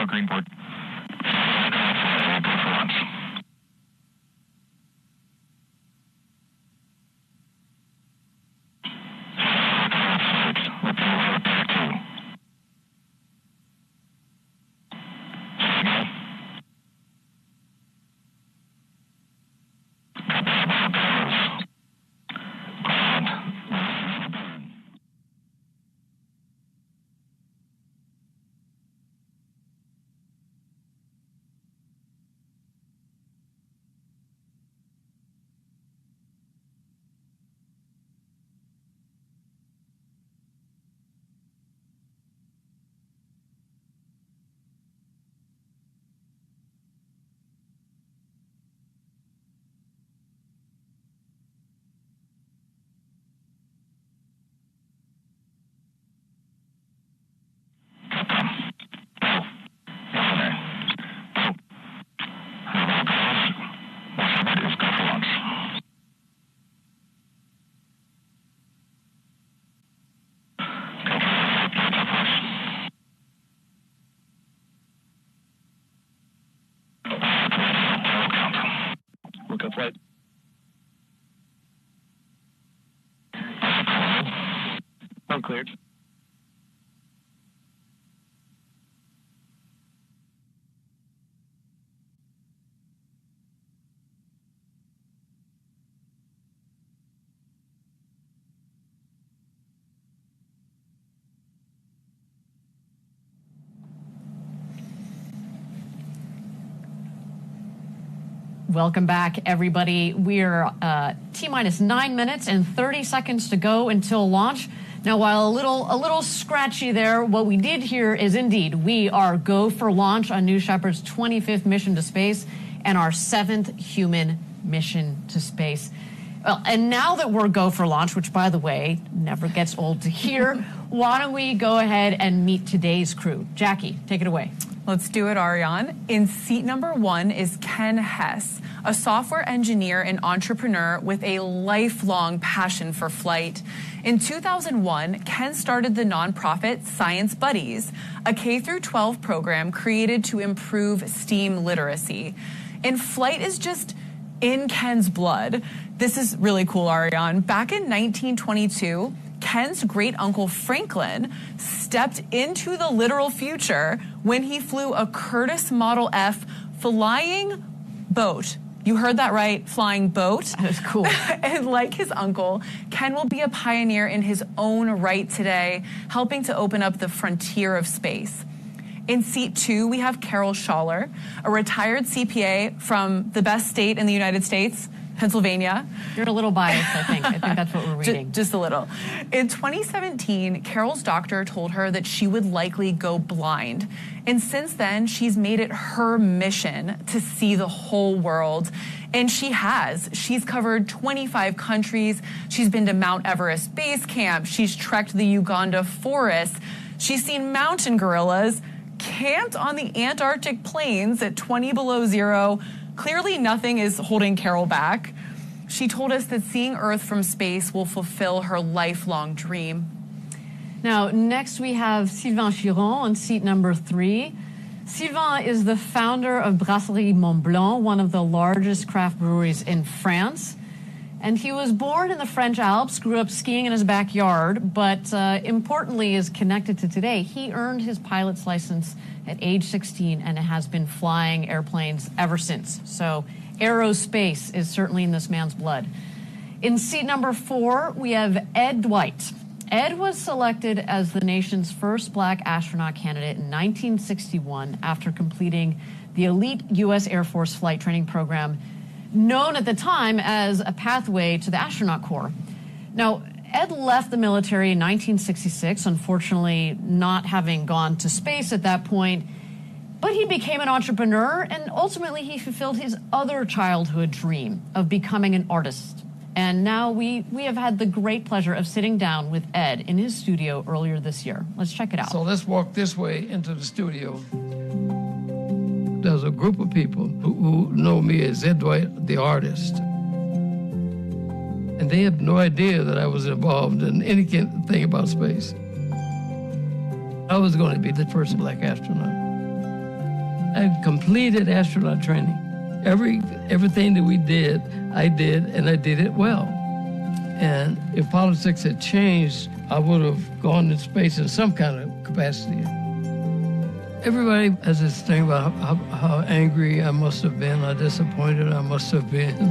Greenport. Flight. I'm cleared. Welcome back, everybody. We're T-minus 9 minutes and 30 seconds to go until launch. Now, while a little scratchy there, what we did here is indeed we are go for launch on New Shepard's 25th mission to space and our 7th human mission to space. Well, and now that we're go for launch, which, by the way, never gets old to hear, why don't we go ahead and meet today's crew? Jackie, take it away. Let's do it, Ariane. In seat number 1 is Ken Hess, a software engineer and entrepreneur with a lifelong passion for flight. In 2001, Ken started the nonprofit Science Buddies, a K-12 program created to improve STEAM literacy. And flight is just in Ken's blood. This is really cool, Ariane. Back in 1922, Ken's great-uncle Franklin stepped into the literal future when he flew a Curtiss Model F flying boat. You heard that right, flying boat. That was cool. And like his uncle, Ken will be a pioneer in his own right today, helping to open up the frontier of space. In seat 2, we have Carol Schaller, a retired CPA from the best state in the United States, Pennsylvania. You're a little biased, I think. I think that's what we're reading. Just a little. In 2017, Carol's doctor told her that she would likely go blind. And since then, she's made it her mission to see the whole world. And she has. She's covered 25 countries. She's been to Mount Everest Base Camp. She's trekked the Uganda forest. She's seen mountain gorillas, camped on the Antarctic plains at 20 below zero. Clearly, nothing is holding Carol back. She told us that seeing Earth from space will fulfill her lifelong dream. Now, next we have Sylvain Chiron on seat number 3. Sylvain is the founder of Brasserie Mont Blanc, one of the largest craft breweries in France. And he was born in the French Alps, grew up skiing in his backyard, but importantly is connected to today. He earned his pilot's license at age 16 and has been flying airplanes ever since. So aerospace is certainly in this man's blood. In seat number 4, we have Ed Dwight. Ed was selected as the nation's first black astronaut candidate in 1961 after completing the elite U.S. Air Force flight training program, known at the time as a pathway to the astronaut corps. Now, Ed left the military in 1966, unfortunately not having gone to space at that point, but he became an entrepreneur and ultimately he fulfilled his other childhood dream of becoming an artist. And now we have had the great pleasure of sitting down with Ed in his studio earlier this year. Let's check it out. So let's walk this way into the studio. There's a group of people who know me as Ed Dwight, the artist. And they had no idea that I was involved in anything about space. I was going to be the first black astronaut. I completed astronaut training. Everything that we did, I did, and I did it well. And if politics had changed, I would have gone to space in some kind of capacity. Everybody has this thing about how angry I must have been, how disappointed I must have been.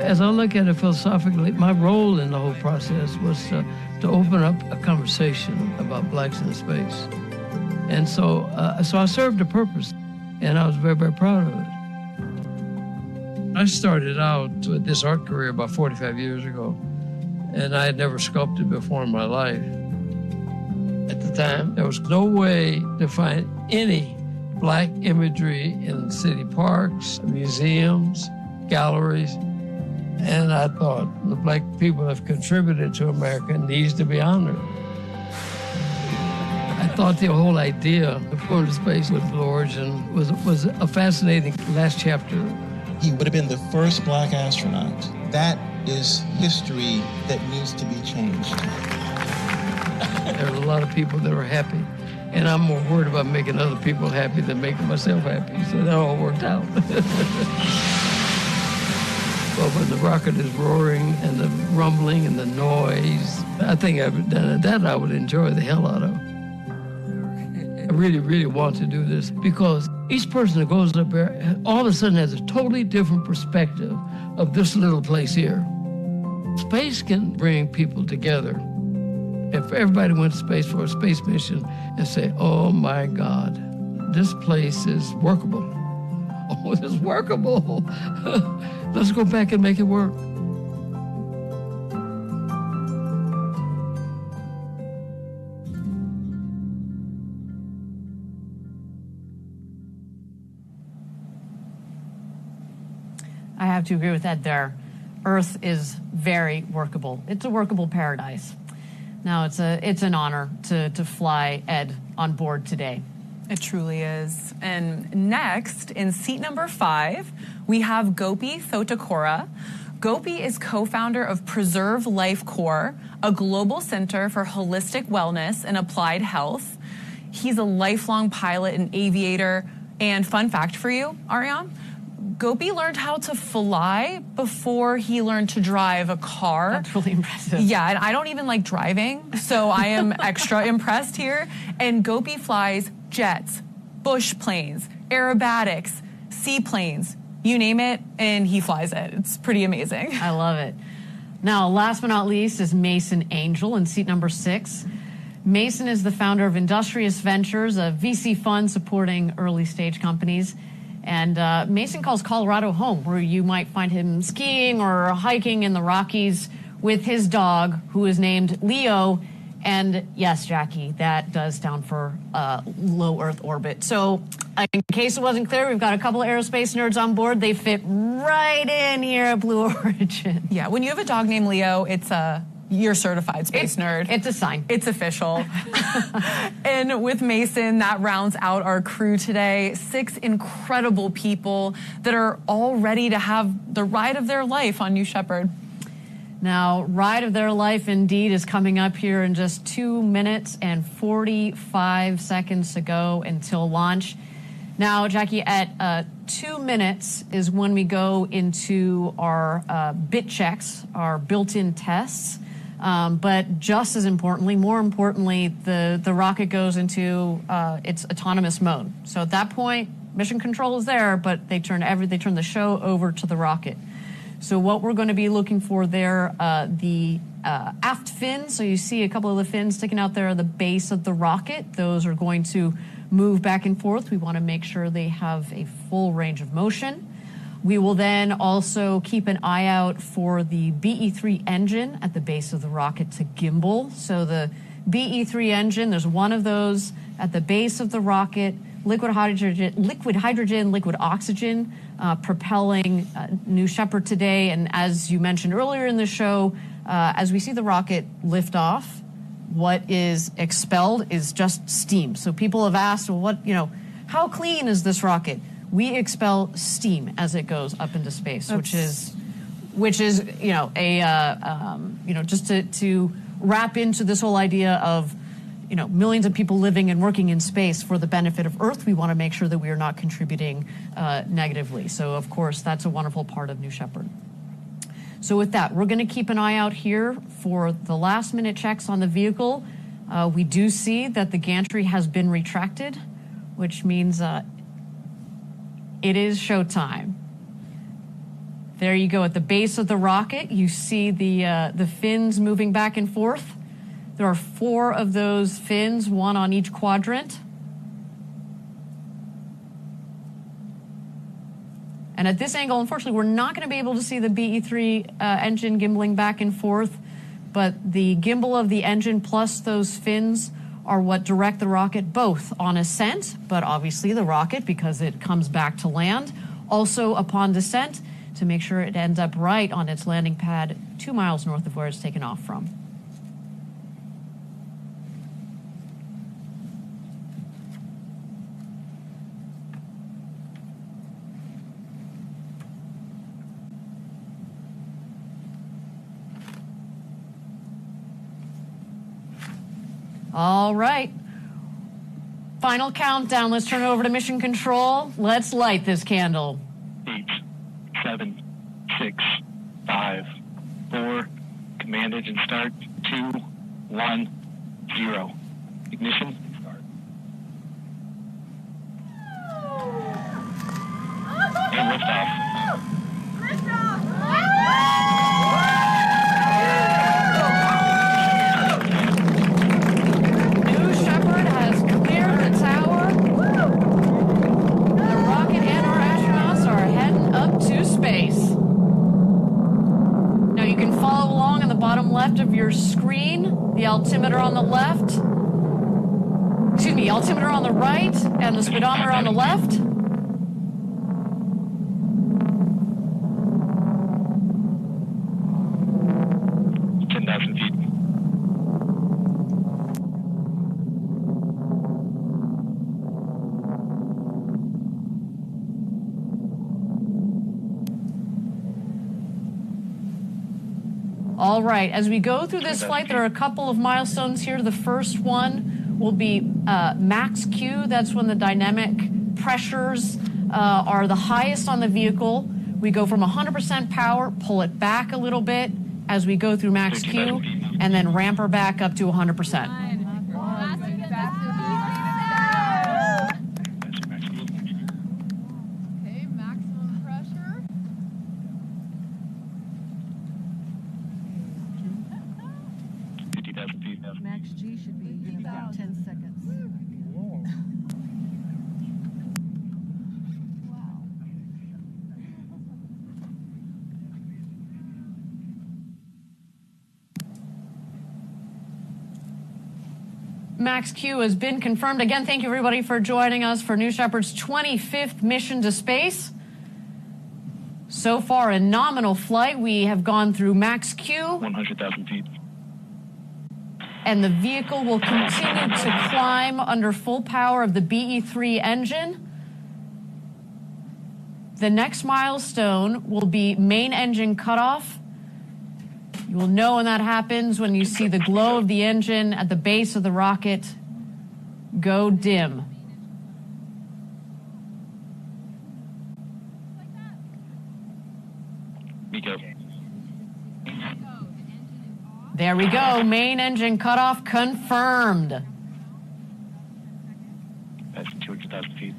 As I look at it philosophically, my role in the whole process was to open up a conversation about blacks in space. And so I served a purpose, and I was very, very proud of it. I started out with this art career about 45 years ago, and I had never sculpted before in my life. At the time, there was no way to find any black imagery in city parks, museums, galleries, and I thought the black people have contributed to America needs to be honored. I thought the whole idea of going to space with Blue Origin was a fascinating last chapter. He would have been the first black astronaut. That is history that needs to be changed. There are a lot of people that are happy, and I'm more worried about making other people happy than making myself happy, so that all worked out. Well, when the rocket is roaring and the rumbling and the noise, I think that I would enjoy the hell out of. I really, really want to do this because each person that goes up there all of a sudden has a totally different perspective of this little place here. Space can bring people together. If everybody went to space for a space mission and say, oh my God, this place is workable. Oh, it's workable. Let's go back and make it work. I have to agree with Ed there. Earth is very workable. It's a workable paradise. Now, it's an honor to fly Ed on board today. It truly is. And next, in seat number 5, we have Gopi Thotakura. Gopi is co-founder of Preserve Life Corps, a global center for holistic wellness and applied health. He's a lifelong pilot and aviator. And fun fact for you, Ariane, Gopi learned how to fly before he learned to drive a car. That's really impressive. Yeah, and I don't even like driving, so I am extra impressed here. And Gopi flies jets, bush planes, aerobatics, seaplanes, you name it, and he flies it. It's pretty amazing. I love it. Now, last but not least is Mason Angel in seat number 6. Mason is the founder of Industrious Ventures, a VC fund supporting early stage companies. And Mason calls Colorado home, where you might find him skiing or hiking in the Rockies with his dog, who is named Leo. And yes, Jackie, that does stand for low Earth orbit. So in case it wasn't clear, we've got a couple of aerospace nerds on board. They fit right in here at Blue Origin. Yeah, when you have a dog named Leo, You're certified space nerd. It's a sign. It's official. And with Mason, that rounds out our crew today. 6 incredible people that are all ready to have the ride of their life on New Shepard. Now, ride of their life indeed is coming up here in just 2 minutes and 45 seconds to go until launch. Now, Jackie, at 2 minutes is when we go into our bit checks, our built-in tests. But just as importantly, more importantly, the rocket goes into its autonomous mode. So at that point, mission control is there, but they turn the show over to the rocket. So what we're going to be looking for there, the aft fins. So you see a couple of the fins sticking out there at the base of the rocket. Those are going to move back and forth. We want to make sure they have a full range of motion. We will then also keep an eye out for the BE-3 engine at the base of the rocket to gimbal. So the BE-3 engine, there's one of those at the base of the rocket, liquid hydrogen, liquid oxygen, propelling New Shepard today. And as you mentioned earlier in the show, as we see the rocket lift off, what is expelled is just steam. So people have asked, well, how clean is this rocket? We expel steam as it goes up into space, which is just to wrap into this whole idea of, millions of people living and working in space for the benefit of Earth. We want to make sure that we are not contributing negatively. So, of course, that's a wonderful part of New Shepard. So with that, we're going to keep an eye out here for the last-minute checks on the vehicle. We do see that the gantry has been retracted, which means it is showtime. There you go. At the base of the rocket, you see the fins moving back and forth. There are 4 of those fins, 1 on each quadrant. And at this angle, unfortunately, we're not going to be able to see the BE-3 engine gimbaling back and forth, but the gimbal of the engine plus those fins are what direct the rocket both on ascent, but obviously the rocket, because it comes back to land, also upon descent to make sure it ends up right on its landing pad 2 miles north of where it's taken off from. All right. Final countdown. Let's turn it over to mission control. Let's light this candle. 8, 7, 6, 5, 4. Command engine start. 2, 1, 0. Ignition. Start. And liftoff. Left of your screen, the altimeter on the left, altimeter on the right, and the speedometer on the left. All right, as we go through this flight, there are a couple of milestones here. The first one will be max Q. That's when the dynamic pressures are the highest on the vehicle. We go from 100% power, pull it back a little bit as we go through max Q, and then ramp her back up to 100%. Max G should be in about 10 seconds. Max Q has been confirmed. Again, thank you everybody for joining us for New Shepard's 25th mission to space. So far, a nominal flight. We have gone through max Q. 100,000 feet. and the vehicle will continue to climb under full power of the BE-3 engine. The next milestone will be main engine cutoff. You will know when that happens when you see the glow of the engine at the base of the rocket go dim. Miko. There we go. Main engine cutoff confirmed. That's 200,000 feet.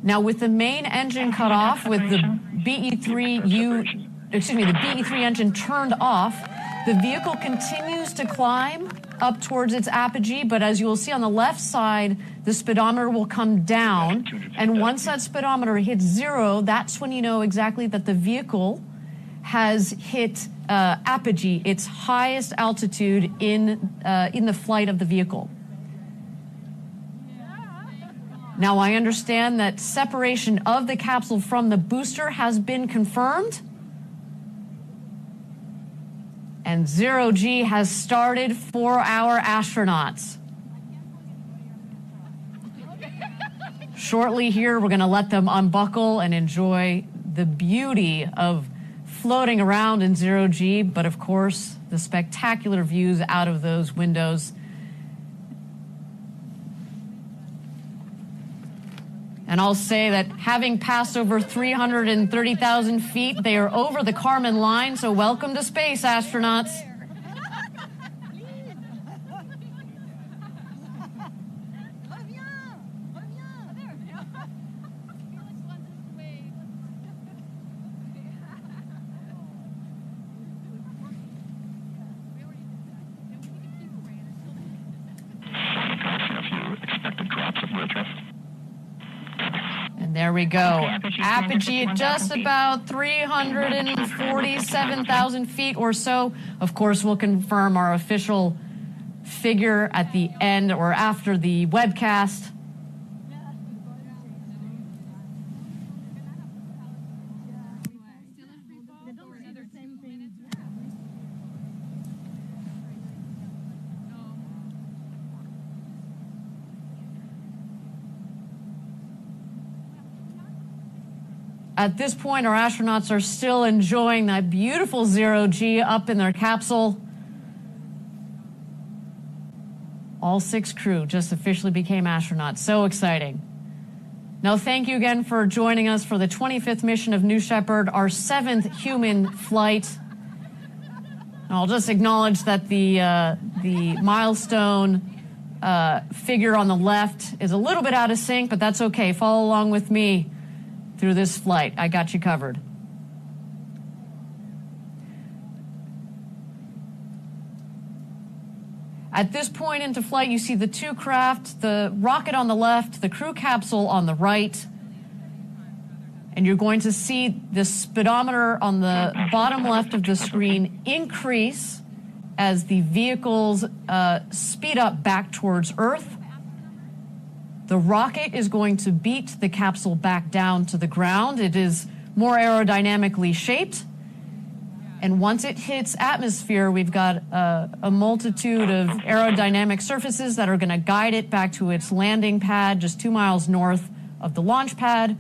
Now, with the main engine cut off, with the BE-3 engine turned off, the vehicle continues to climb up towards its apogee, but as you will see on the left side, the speedometer will come down, and once that speedometer hits 0, that's when you know exactly that the vehicle has hit apogee, its highest altitude in the flight of the vehicle. Now, I understand that separation of the capsule from the booster has been confirmed. And 0G has started for our astronauts. Shortly here, we're going to let them unbuckle and enjoy the beauty of floating around in 0G, but of course, the spectacular views out of those windows. And I'll say that having passed over 330,000 feet, they are over the Kármán line, so welcome to space, astronauts. There we go. Apogee at just about 347,000 feet or so. Of course, we'll confirm our official figure at the end or after the webcast. At this point, our astronauts are still enjoying that beautiful 0G up in their capsule. All 6 crew just officially became astronauts. So exciting. Now, thank you again for joining us for the 25th mission of New Shepard, our 7th human flight. And I'll just acknowledge that the milestone figure on the left is a little bit out of sync, but that's okay. Follow along with me through this flight. I got you covered. At this point into flight, you see the 2 craft, the rocket on the left, the crew capsule on the right, and you're going to see the speedometer on the bottom left of the screen increase as the vehicles speed up back towards Earth. The rocket is going to beat the capsule back down to the ground. It is more aerodynamically shaped. And once it hits atmosphere, we've got a multitude of aerodynamic surfaces that are going to guide it back to its landing pad just 2 miles north of the launch pad.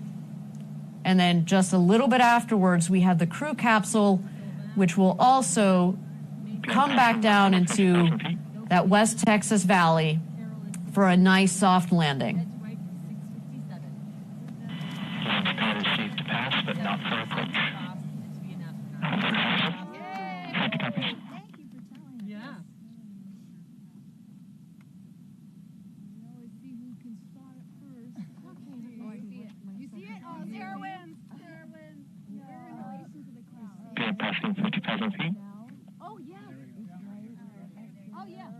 And then just a little bit afterwards, we have the crew capsule, which will also come back down into that West Texas Valley for a nice soft landing. Pad is safe to pass, but not for approach. Okay, passing 50,000 feet. Oh, yeah. Oh, yeah.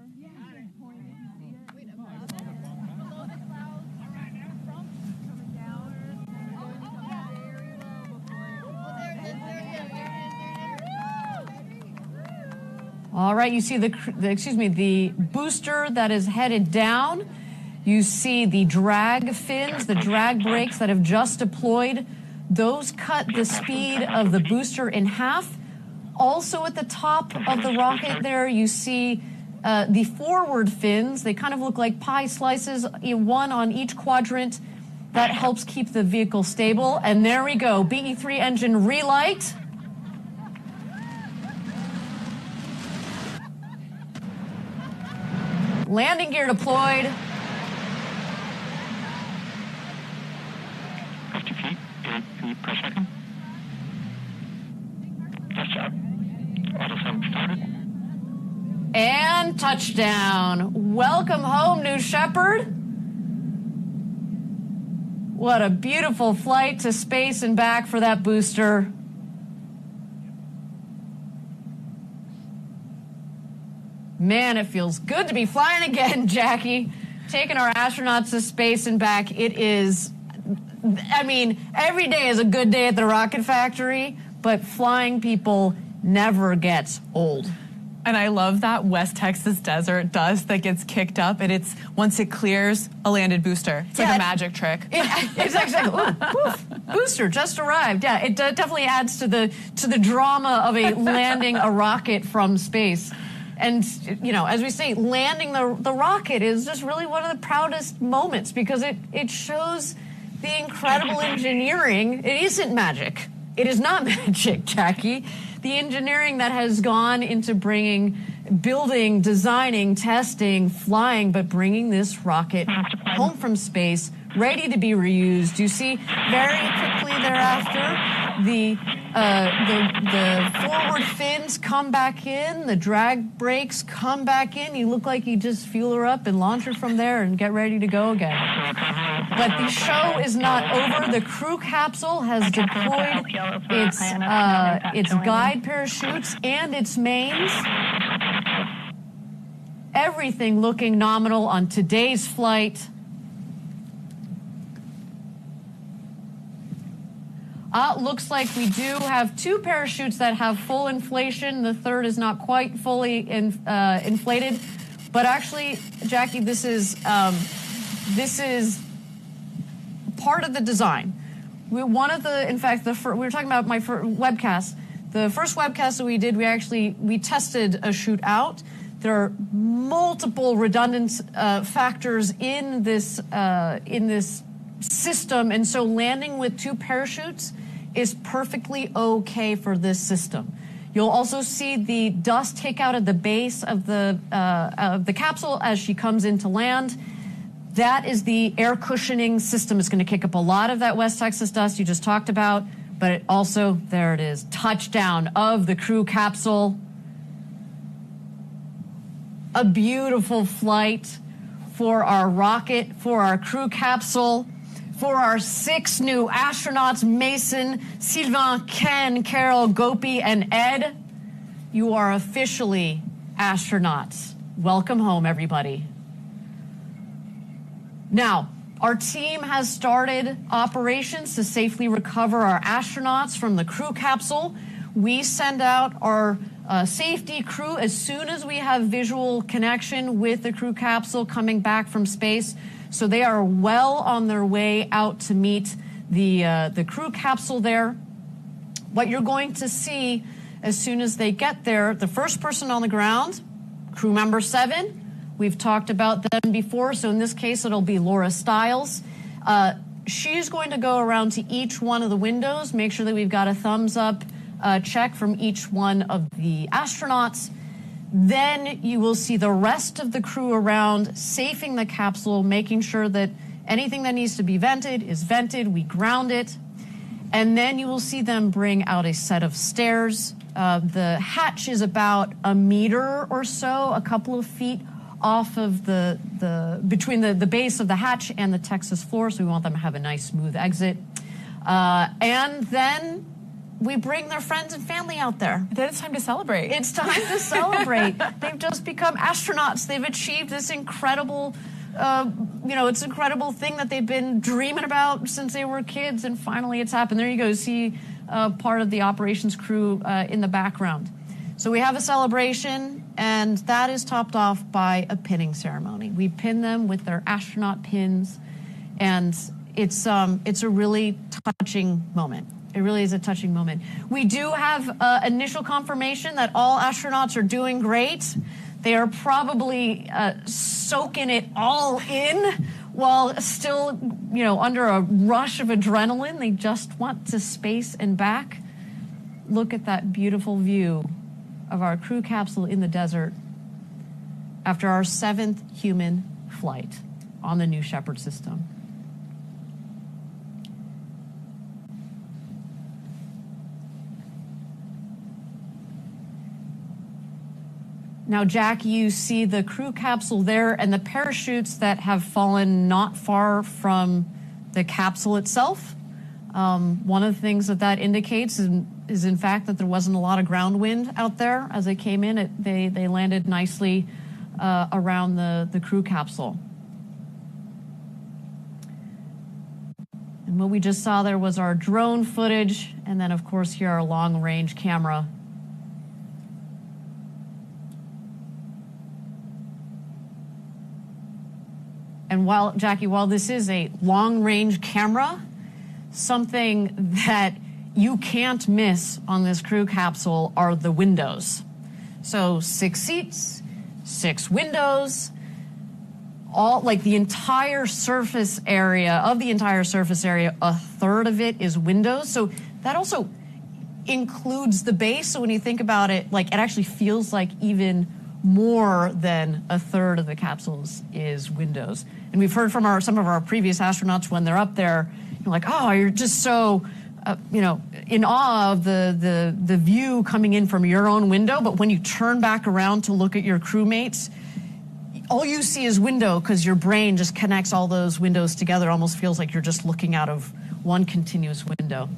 All right, you see the booster that is headed down. You see the drag fins, the drag brakes that have just deployed. Those cut the speed of the booster in half. Also at the top of the rocket there, you see the forward fins. They kind of look like pie slices, one on each quadrant. That helps keep the vehicle stable. And there we go, BE-3 engine relight. Landing gear deployed. 50 feet, 8 feet per second. Nice job. Auto-7 started. And touchdown. Welcome home, New Shepard. What a beautiful flight to space and back for that booster. Man, it feels good to be flying again, Jackie. Taking our astronauts to space and back. It is, I mean, every day is a good day at the rocket factory, but flying people never gets old. And I love that West Texas desert dust that gets kicked up, and it's once it clears, a landed booster. It's like a magic trick. It's exactly. Ooh, poof, booster just arrived. Yeah, it definitely adds to the drama of a landing a rocket from space. And you know, as we say, landing the rocket is just really one of the proudest moments because it shows the incredible engineering. It isn't magic. It is not magic, Jackie. The engineering that has gone into building, designing, testing, flying, but bringing this rocket home from space, ready to be reused. You see very quickly thereafter, the forward fins come back in, the drag brakes come back in. You look like you just fuel her up and launch her from there and get ready to go again. But the show is not over. The crew capsule has deployed its guide parachutes and its mains. Everything looking nominal on today's flight. Looks like we do have 2 parachutes that have full inflation. The third is not quite fully inflated. But actually, Jackie, this is part of the design. We were talking about my webcast. The first webcast that we did, we tested a chute out. There are multiple redundant factors in this system, and so landing with 2 parachutes is perfectly okay for this system. You'll also see the dust take out at the base of the capsule as she comes into land. That is the air cushioning system. It's going to kick up a lot of that West Texas dust you just talked about, but it also, there it is, touchdown of the crew capsule. A beautiful flight for our rocket, for our crew capsule, for our 6 new astronauts, Mason, Sylvain, Ken, Carol, Gopi, and Ed. You are officially astronauts. Welcome home, everybody. Now, our team has started operations to safely recover our astronauts from the crew capsule. We send out our safety crew as soon as we have visual connection with the crew capsule coming back from space. So they are well on their way out to meet the crew capsule there. What you're going to see as soon as they get there, the first person on the ground, crew member 7. We've talked about them before, so in this case it'll be Laura Stiles. She's going to go around to each one of the windows, make sure that we've got a thumbs up check from each one of the astronauts. Then you will see the rest of the crew around, safing the capsule, making sure that anything that needs to be vented is vented. We ground it. And then you will see them bring out a set of stairs. The hatch is about a meter or so, a couple of feet off of between the base of the hatch and the Texas floor, so we want them to have a nice smooth exit. And then we bring their friends and family out there. Then it's time to celebrate. It's time to celebrate. They've just become astronauts. They've achieved this incredible, it's an incredible thing that they've been dreaming about since they were kids, and finally it's happened. There you go. See part of the operations crew in the background. So we have a celebration, and that is topped off by a pinning ceremony. We pin them with their astronaut pins, and it's a really touching moment. It really is a touching moment. We do have initial confirmation that all astronauts are doing great. They are probably soaking it all in while still, under a rush of adrenaline. They just want to space and back. Look at that beautiful view of our crew capsule in the desert after our 7th human flight on the New Shepard system. Now, Jack, you see the crew capsule there and the parachutes that have fallen not far from the capsule itself. One of the things that indicates is in fact that there wasn't a lot of ground wind out there as they came in. They landed nicely around the crew capsule. And what we just saw there was our drone footage, and then of course here our long-range camera. And while this is a long-range camera, something that you can't miss on this crew capsule are the windows. So 6 seats, 6 windows, all like the entire surface area, a third of it is windows. So that also includes the base. So when you think about it, like it actually feels like even more than a third of the capsules is windows. And we've heard from some of our previous astronauts when they're up there, you're just so, in awe of the view coming in from your own window. But when you turn back around to look at your crewmates, all you see is window because your brain just connects all those windows together. It almost feels like you're just looking out of one continuous window.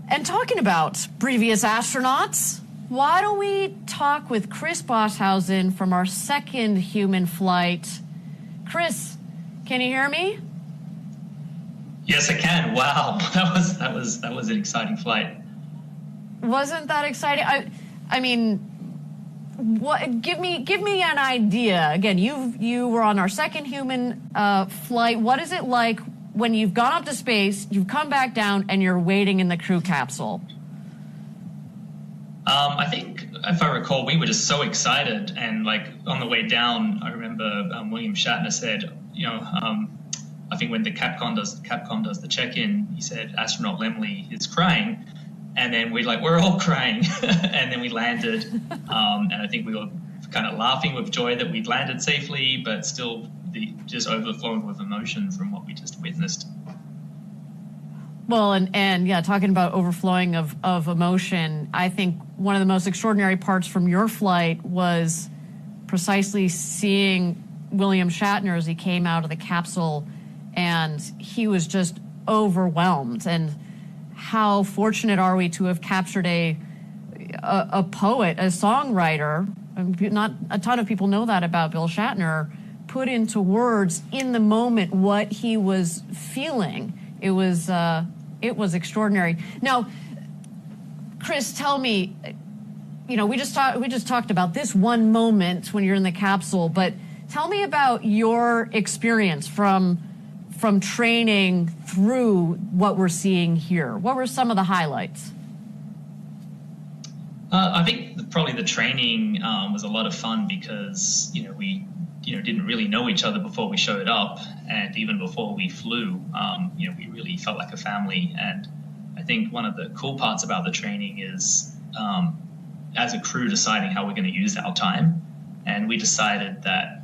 And talking about previous astronauts, why don't we talk with Chris Boshausen from our 2nd human flight. Chris, can you hear me? Yes, I can. Wow, that was an exciting flight. Wasn't that exciting? I mean, what? Give me an idea. Again, you were on our 2nd human flight. What is it like when you've gone up to space, you've come back down, and you're waiting in the crew capsule? I think, if I recall, we were just so excited, and on the way down, I remember William Shatner said, I think when the Capcom does the check-in, he said astronaut Lemley is crying, and then we're all crying, and then we landed, and I think we were kind of laughing with joy that we'd landed safely, but still just overflowing with emotion from what we just witnessed. Well, and yeah, talking about overflowing of emotion, I think one of the most extraordinary parts from your flight was precisely seeing William Shatner as he came out of the capsule, and he was just overwhelmed. And how fortunate are we to have captured a poet, a songwriter. Not a ton of people know that about Bill Shatner. Put into words in the moment what he was feeling. It was extraordinary. Now, Chris, tell me, we just talked about this one moment when you're in the capsule, but tell me about your experience from training through what we're seeing here. What were some of the highlights? I think probably the training was a lot of fun because we didn't really know each other before we showed up, and even before we flew, we really felt like a family. And I think one of the cool parts about the training is, as a crew, deciding how we're going to use our time. And we decided that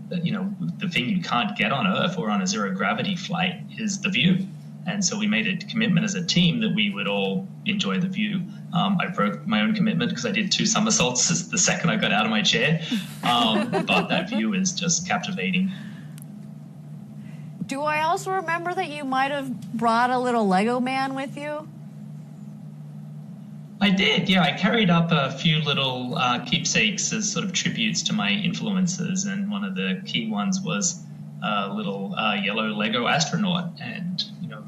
the thing you can't get on Earth or on a zero gravity flight is the view. And so we made a commitment as a team that we would all enjoy the view. I broke my own commitment because I did 2 somersaults the second I got out of my chair. But that view is just captivating. Do I also remember that you might have brought a little Lego man with you? I did, yeah. I carried up a few little keepsakes as sort of tributes to my influences, and one of the key ones was a little yellow Lego astronaut. And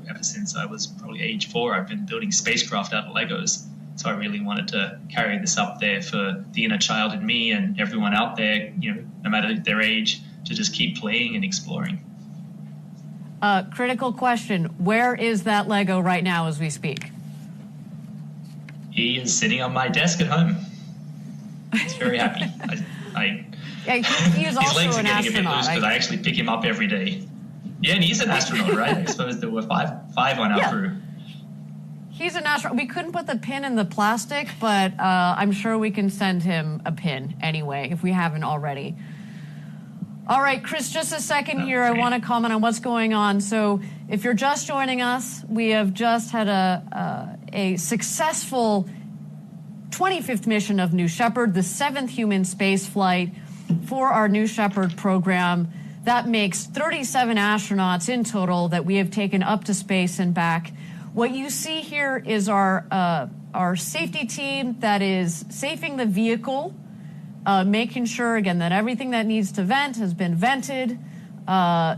ever since I was probably age 4, I've been building spacecraft out of Legos. So I really wanted to carry this up there for the inner child in me and everyone out there, no matter their age, to just keep playing and exploring. Critical question. Where is that Lego right now as we speak? He is sitting on my desk at home. He's very happy. He is also his legs are an getting a bit astronaut. loose because I actually pick him up every day. Yeah, and he's an astronaut, right? I suppose there were five on our crew. He's an astronaut. We couldn't put the pin in the plastic, but I'm sure we can send him a pin anyway, if we haven't already. All right, Chris, just a second here. I want to comment on what's going on. So if you're just joining us, we have just had a successful 25th mission of New Shepard, the 7th human space flight for our New Shepard program. That makes 37 astronauts in total that we have taken up to space and back. What you see here is our safety team that is safing the vehicle, making sure, again, that everything that needs to vent has been vented,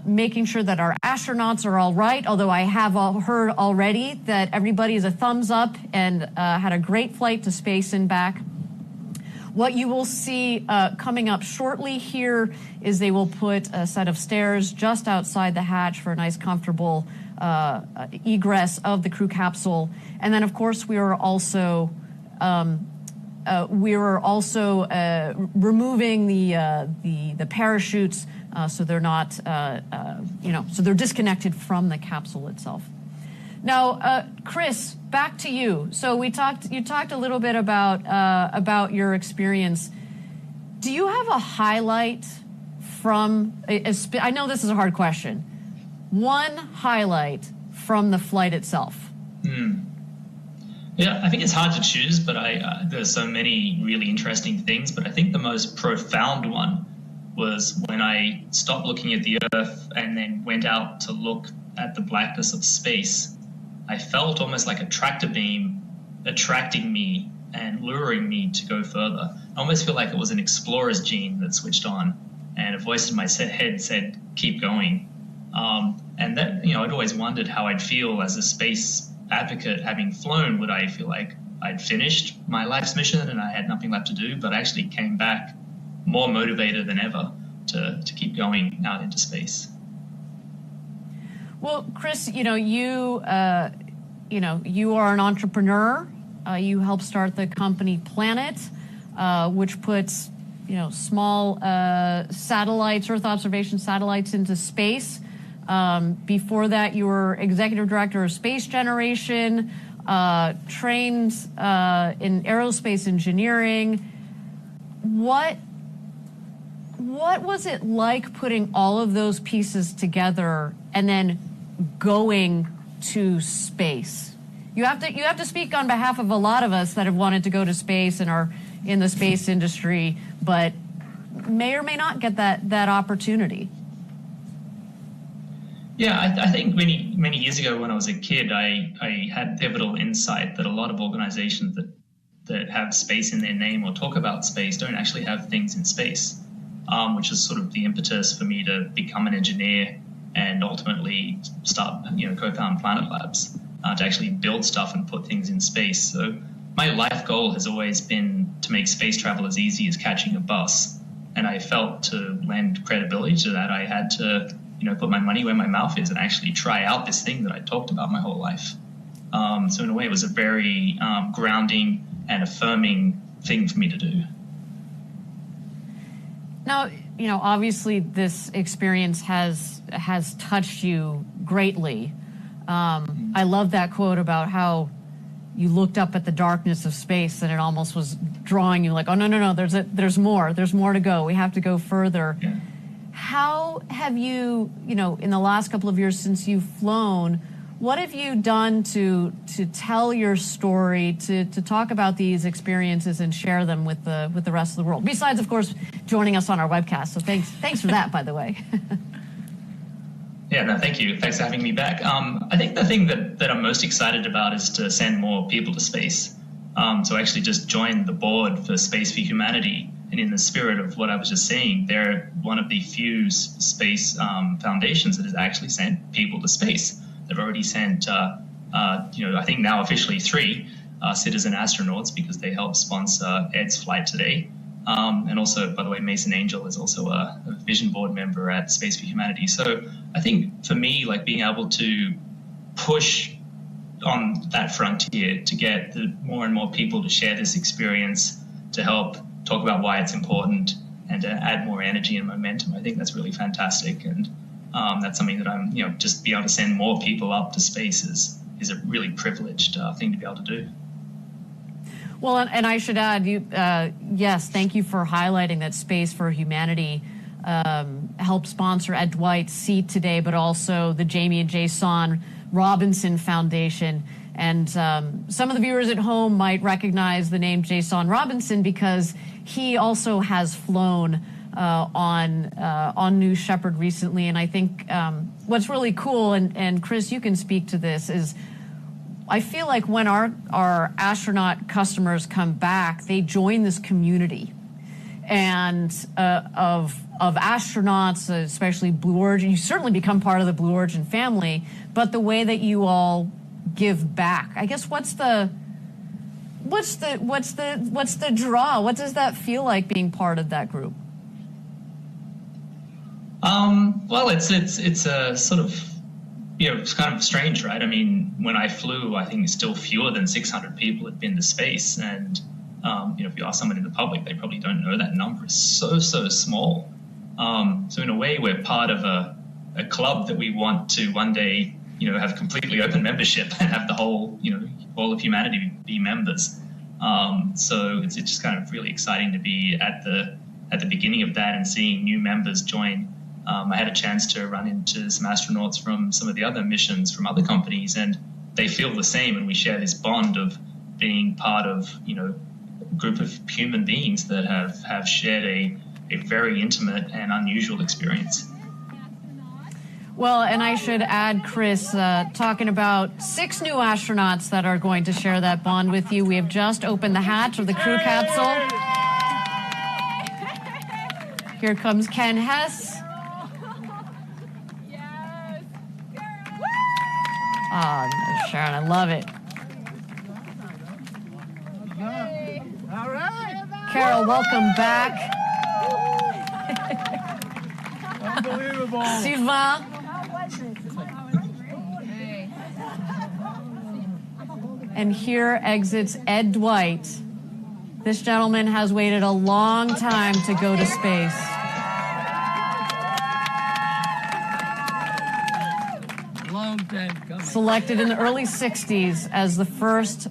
making sure that our astronauts are all right, although I have heard already that everybody is a thumbs up and had a great flight to space and back. What you will see coming up shortly here is they will put a set of stairs just outside the hatch for a nice, comfortable egress of the crew capsule. And then, of course, we are also removing the parachutes so they're not, so they're disconnected from the capsule itself. Now, Chris, back to you. So you talked a little bit about your experience. Do you have a highlight from? I know this is a hard question. One highlight from the flight itself. Yeah, I think it's hard to choose, but there's so many really interesting things. But I think the most profound one was when I stopped looking at the Earth and then went out to look at the blackness of space. I felt almost like a tractor beam attracting me and luring me to go further. I almost feel like it was an explorer's gene that switched on, and a voice in my head said, "Keep going." And that, I'd always wondered how I'd feel as a space advocate having flown. Would I feel like I'd finished my life's mission and I had nothing left to do? But I actually came back more motivated than ever to keep going out into space. Well, Chris, you are an entrepreneur. You helped start the company Planet, which puts, small satellites, Earth observation satellites into space. Before that, you were executive director of Space Generation, trained in aerospace engineering. What was it like putting all of those pieces together and then going to space? You have to speak on behalf of a lot of us that have wanted to go to space and are in the space industry, but may or may not get that opportunity. Yeah, I think many years ago when I was a kid, I had pivotal insight that a lot of organizations that have space in their name or talk about space don't actually have things in space, which is sort of the impetus for me to become an engineer and ultimately start, co-found Planet Labs, to actually build stuff and put things in space. So my life goal has always been to make space travel as easy as catching a bus. And I felt to lend credibility to that, I had to, put my money where my mouth is and actually try out this thing that I talked about my whole life. So in a way, it was a very grounding and affirming thing for me to do. Now, obviously this experience has touched you greatly. I love that quote about how you looked up at the darkness of space and it almost was drawing you like, oh, no, there's more to go. We have to go further. Yeah. How have you, in the last couple of years since you've flown, what have you done to tell your story, to talk about these experiences and share them with the rest of the world? Besides, of course, joining us on our webcast. So thanks for that, by the way. Yeah, no, thank you. Thanks for having me back. I think the thing that I'm most excited about is to send more people to space. So I actually just joined the board for Space for Humanity. And in the spirit of what I was just saying, they're one of the few space foundations that has actually sent people to space. They've already sent, I think now officially 3 citizen astronauts because they helped sponsor Ed's flight today. And also, by the way, Mason Angel is also a vision board member at Space for Humanity. So I think for me, like being able to push on that frontier to get more and more people to share this experience, to help talk about why it's important and to add more energy and momentum, I think that's really fantastic. And that's something that I'm, just be able to send more people up to space is a really privileged thing to be able to do. Well, and I should add, yes, thank you for highlighting that Space for Humanity helped sponsor Ed Dwight's seat today, but also the Jamie and Jason Robinson Foundation. And some of the viewers at home might recognize the name Jason Robinson because he also has flown on New Shepard recently. And I think what's really cool, and Chris, you can speak to this, is I feel like when our astronaut customers come back, they join this community and of astronauts, especially Blue Origin. You certainly become part of the Blue Origin family, but the way that you all give back, I guess, what's the draw? What does that feel like being part of that group? Well, it's a sort of, it's kind of strange, right? I mean, when I flew, I think still fewer than 600 people had been to space. And, if you ask someone in the public, they probably don't know that number is so small. So in a way, we're part of a club that we want to one day, have completely open membership and have the whole, all of humanity be members. So it's just kind of really exciting to be at the beginning of that and seeing new members join. I had a chance to run into some astronauts from some of the other missions from other companies, and they feel the same, and we share this bond of being part of, a group of human beings that have shared a very intimate and unusual experience. Well, and I should add, Chris, talking about 6 new astronauts that are going to share that bond with you. We have just opened the hatch of the crew capsule. Here comes Ken Hess. Oh, Sharon, I love it. All right. Carol, welcome back. Unbelievable. Sylvain. And here exits Ed Dwight. This gentleman has waited a long time to go to space. Long time coming. Selected in the early 60s as the first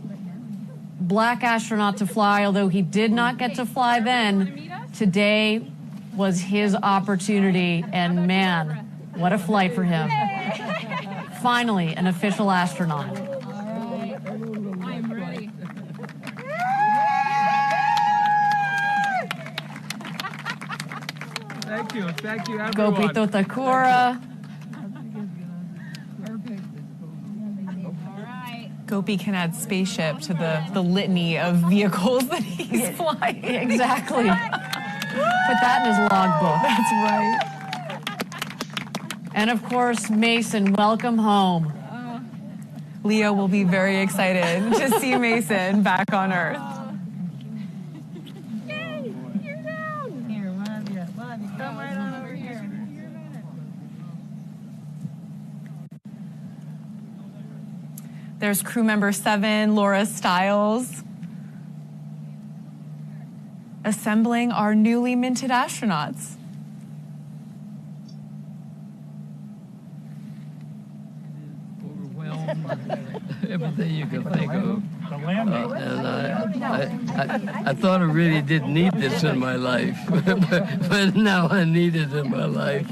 black astronaut to fly, although he did not get to fly then. Today was his opportunity, and man, what a flight for him. Finally, an official astronaut. I'm ready. Thank you, everyone. Gopito Takura. Gopi can add spaceship to the litany of vehicles that he's flying. Exactly. Put that in his logbook. That's right. And of course, Mason, welcome home. Leo will be very excited to see Mason back on Earth. Yay! You're down. Here, one of you. Come right on over here. There's crew member 7, Laura Stiles, assembling our newly minted astronauts. Everything you can think of. And I thought I really didn't need this in my life, but now I need it in my life.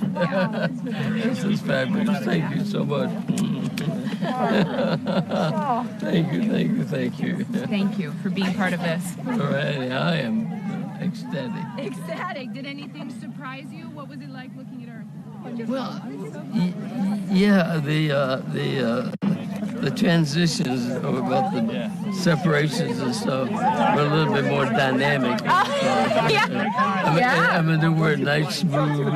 This is fabulous. Thank you so much. Thank you. Thank you for being part of this. All right, I am ecstatic. Ecstatic. Did anything surprise you? What was it like looking at Earth? Well, yeah, the transitions about the separations and stuff were a little bit more dynamic. I mean, they were nice, smooth,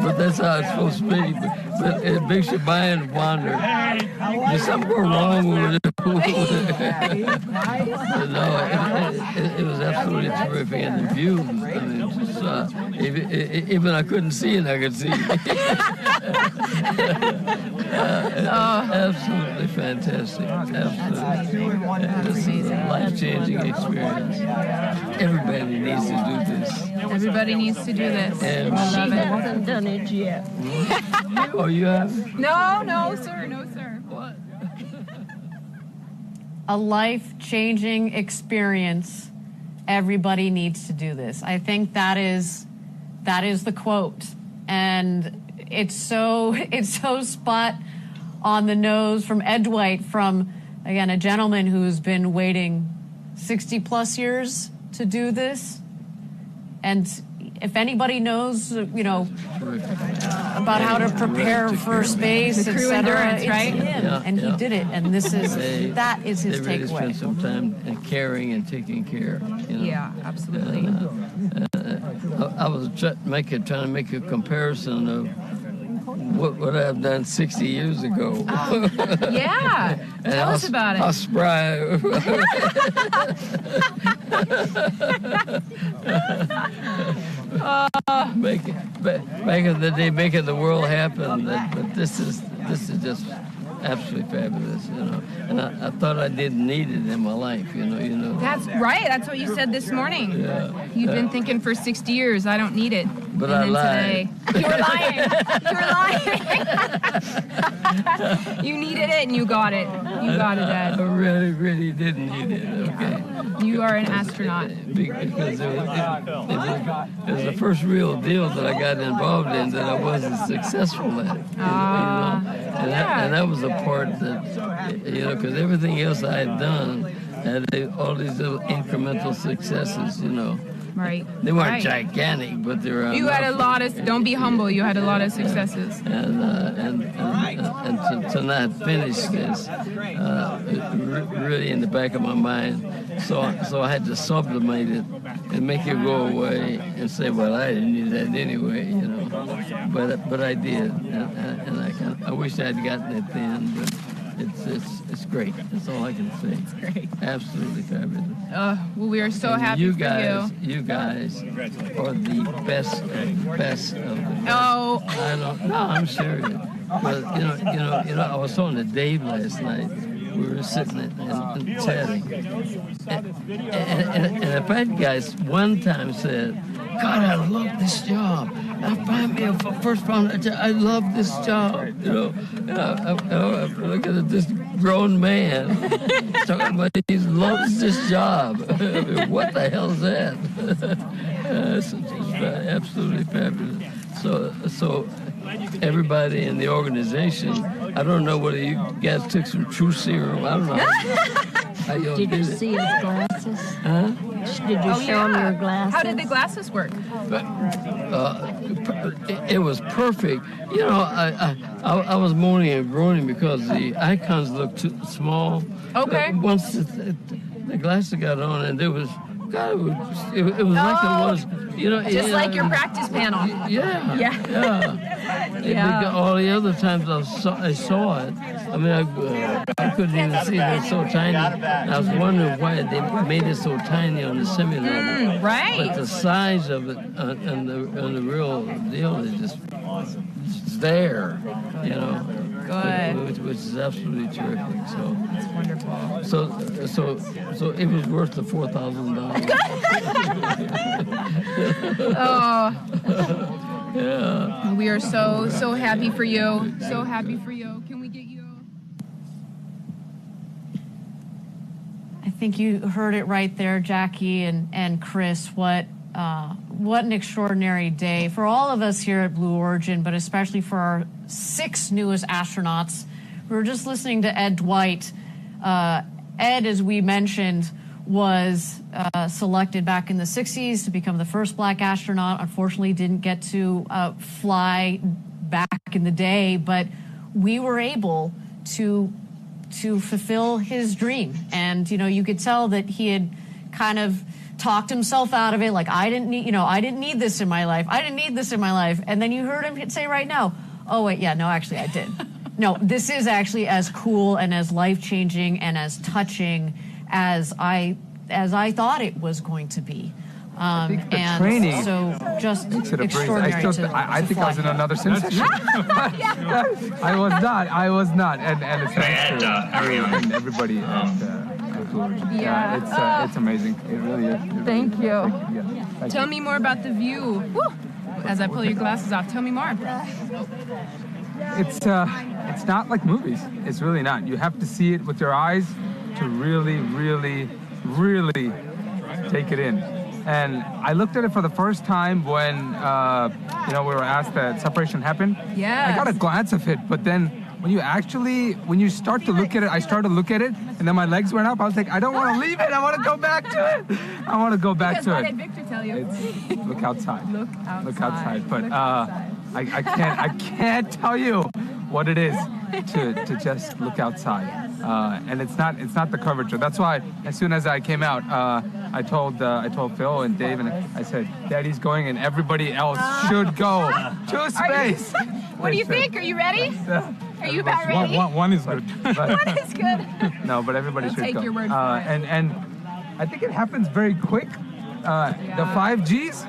but that's how it's supposed to be. But it makes your mind wander. There's something wrong with it. No, it was absolutely terrific. And the views, I mean, just, even I couldn't see it, I could see it. Absolutely fantastic. Absolutely. This is a life-changing experience. Everybody needs to do this. Everybody needs to do this. And Love she it. hasn't done it yet. Oh, you have? No, sir. What? A life-changing experience. Everybody needs to do this. I think that is the quote, and it's so spot on the nose from Ed Dwight, from again a gentleman who's been waiting 60 plus years to do this. And if anybody knows, about how to prepare for space, The crew etc., endurance, it's right? him, and he did it. And that is his They really takeaway. spent some time in caring and taking care. Yeah, absolutely. I was trying to make a comparison of what I've done 60 years ago. Yeah, And tell us about it. How spry. Back in the day, making the world happen. But this is just absolutely fabulous, And I thought I didn't need it in my life, That's right. That's what you said this morning. Yeah. You've been thinking for 60 years, I don't need it. But and I then lied. Today, you were lying. You needed it and you got it. You got it, Dad. I really, really didn't need it. Okay. You are an astronaut. Because it was the first real deal that I got involved in that I wasn't successful at. And that was the part that, because everything else I had done had all these little incremental successes, Right. They weren't right. gigantic, but they were. You had a lot of. Don't be humble. You had a lot of successes. And to not finish this, really in the back of my mind, so I had to sublimate it and make it go away and say, well, I didn't need that anyway, But I did, and I wish I'd gotten it then, but. It's great. That's all I can say. It's great. Absolutely fabulous. Well, we are so happy you for guys, you. You guys are the best of the best. Oh. No, I'm serious. But I was talking to Dave last night. We were sitting and chatting. And a bad guy one time said, God, I love this job. I find me a first round. I love this job. I look at this grown man talking about he loves this job. I mean, what the hell is that? It's absolutely fabulous. So everybody in the organization, I don't know whether you guys took some true serum. I don't know. Did you see his glasses? Huh? Did you show him your glasses? How did the glasses work? It was perfect. I was moaning and groaning because the icons looked too small. Okay. Once the glasses got on, and there was, God, it was like it was, Just like your practice panel. Yeah. Yeah. All the other times I saw it, I mean, I couldn't even see it. It was so tiny. I was wondering why they made it so tiny on the simulator. Right. But the size of it and the real deal is just there, Good. which is absolutely terrific. So That's wonderful. So it was worth the $4,000. Oh. Yeah. We are so happy for you. So happy for you. Can we get you? I think you heard it right there, Jackie and Chris. What an extraordinary day for all of us here at Blue Origin, but especially for our 6 newest astronauts. We were just listening to Ed Dwight. Ed, as we mentioned, was selected back in the 60s to become the first black astronaut. Unfortunately, didn't get to fly back in the day, but we were able to fulfill his dream. And, you could tell that he had kind of talked himself out of it. Like, I didn't need this in my life. I didn't need this in my life. And then you heard him say right now, Oh, wait, yeah, no, actually, I did. No, this is actually as cool and as life-changing and as touching as I thought it was going to be. I think the and training so just extraordinary I think I was in another sim session. I was not. And it's thanks to Ariane and everybody at Blue Origin. It's amazing. It really is. Thank you. Yeah. Tell me more about the view. Woo. As I pull your glasses off, tell me more. It's not like movies. It's really not. You have to see it with your eyes to really, really, really take it in. And I looked at it for the first time when, we were asked that separation happened. Yeah. I got a glance of it, but then when you start to look at it, I started to look at it, and then my legs went up. I was like, I don't want to leave it. I want to go back to it. I want to go back to it. What did Victor tell you? Look outside. Look outside. Look outside. But I can't tell you what it is to just look outside. And it's not the curvature. That's why as soon as I came out, I told Phil and Dave, and I said, Daddy's going, and everybody else should go to space. What do you think? Are you ready? Are you about ready? One is good. One is good. No, but everybody should take go. your word for it. And I think it happens very quick. The 5Gs,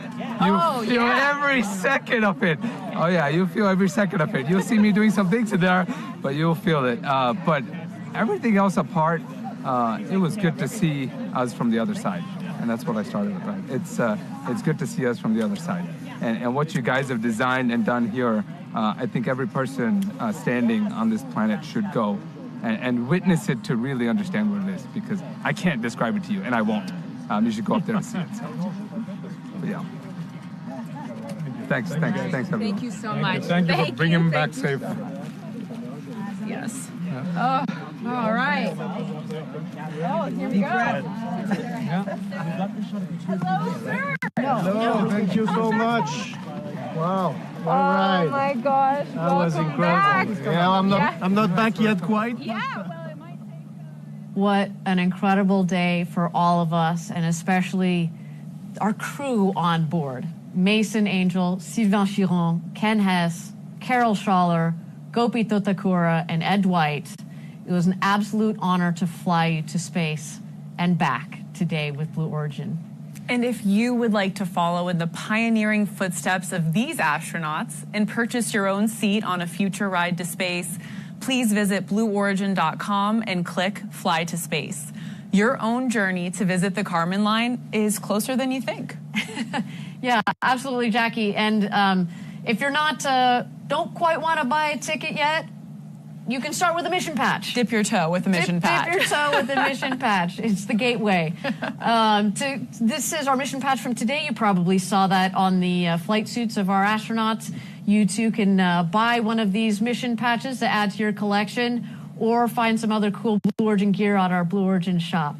you feel every second of it. Oh yeah, you feel every second of it. You'll see me doing some things in there, but you'll feel it. But everything else apart, it was good to see us from the other side. And that's what I started with, right? It's good to see us from the other side. And what you guys have designed and done here, I think every person standing on this planet should go and witness it to really understand what it is, because I can't describe it to you, and I won't. You should go up there and see it. So. But yeah. Thanks, everyone. Thank you so much. Thank you for bringing him back safe. Yes. Oh, all right. Oh, here we go. Hello, sir. Hello, thank you so much. Wow. All right. Oh my gosh. That was incredible. Back. Yeah, I'm not back yet quite. Yeah, well, it might take. What an incredible day for all of us, and especially our crew on board. Mason Angel, Sylvain Chiron, Ken Hess, Carol Schaller, Gopi Thotakura, and Ed Dwight. It was an absolute honor to fly you to space and back today with Blue Origin. And if you would like to follow in the pioneering footsteps of these astronauts and purchase your own seat on a future ride to space, please visit blueorigin.com and click Fly to Space. Your own journey to visit the Kármán line is closer than you think. Yeah, absolutely, Jackie. And if you're not, don't quite want to buy a ticket yet, you can start with a mission patch. Dip your toe with a mission patch. Dip your toe with a mission patch. It's the gateway. This is our mission patch from today. You probably saw that on the flight suits of our astronauts. You too can buy one of these mission patches to add to your collection, or find some other cool Blue Origin gear on our Blue Origin shop.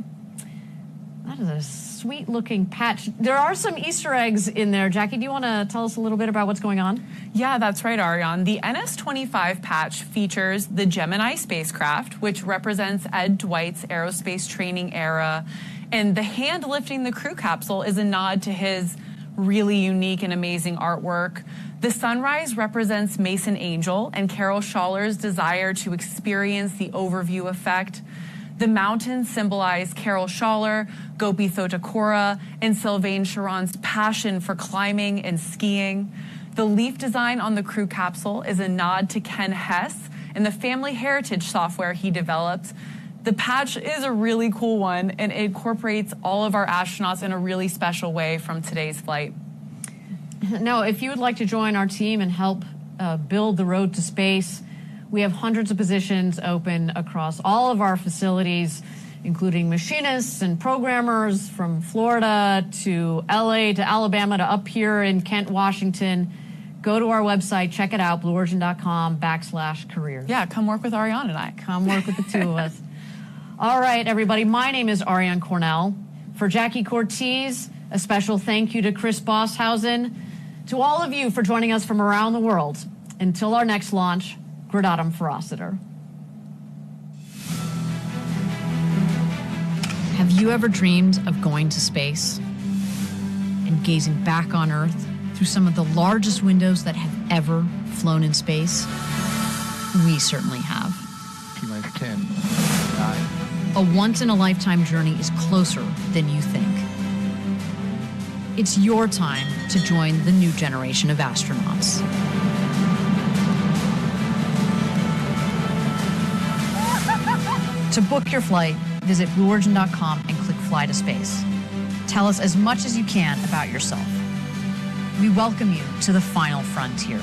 That is a sweet-looking patch. There are some Easter eggs in there. Jackie, do you want to tell us a little bit about what's going on? Yeah, that's right, Ariane. The NS-25 patch features the Gemini spacecraft, which represents Ed Dwight's aerospace training era. And the hand lifting the crew capsule is a nod to his really unique and amazing artwork. The sunrise represents Mason Angel and Carol Schaller's desire to experience the overview effect. The mountains symbolize Carol Schaller, Gopi Thotakura, and Sylvain Chiron's passion for climbing and skiing. The leaf design on the crew capsule is a nod to Ken Hess and the family heritage software he developed. The patch is a really cool one, and it incorporates all of our astronauts in a really special way from today's flight. Now, if you would like to join our team and help build the road to space, we have hundreds of positions open across all of our facilities, including machinists and programmers from Florida to LA to Alabama to up here in Kent, Washington. Go to our website, check it out, blueorigin.com/careers. Yeah, come work with Ariane and I. Come work with the two of us. All right, everybody, my name is Ariane Cornell. For Jackie Cortez, a special thank you to Chris Bosshausen. To all of you for joining us from around the world. Until our next launch, Gradatum Ferociter. Have you ever dreamed of going to space and gazing back on Earth through some of the largest windows that have ever flown in space? We certainly have. T-minus 10, 9. A once-in-a-lifetime journey is closer than you think. It's your time to join the new generation of astronauts. To book your flight, visit blueorigin.com and click Fly to Space. Tell us as much as you can about yourself. We welcome you to the final frontier.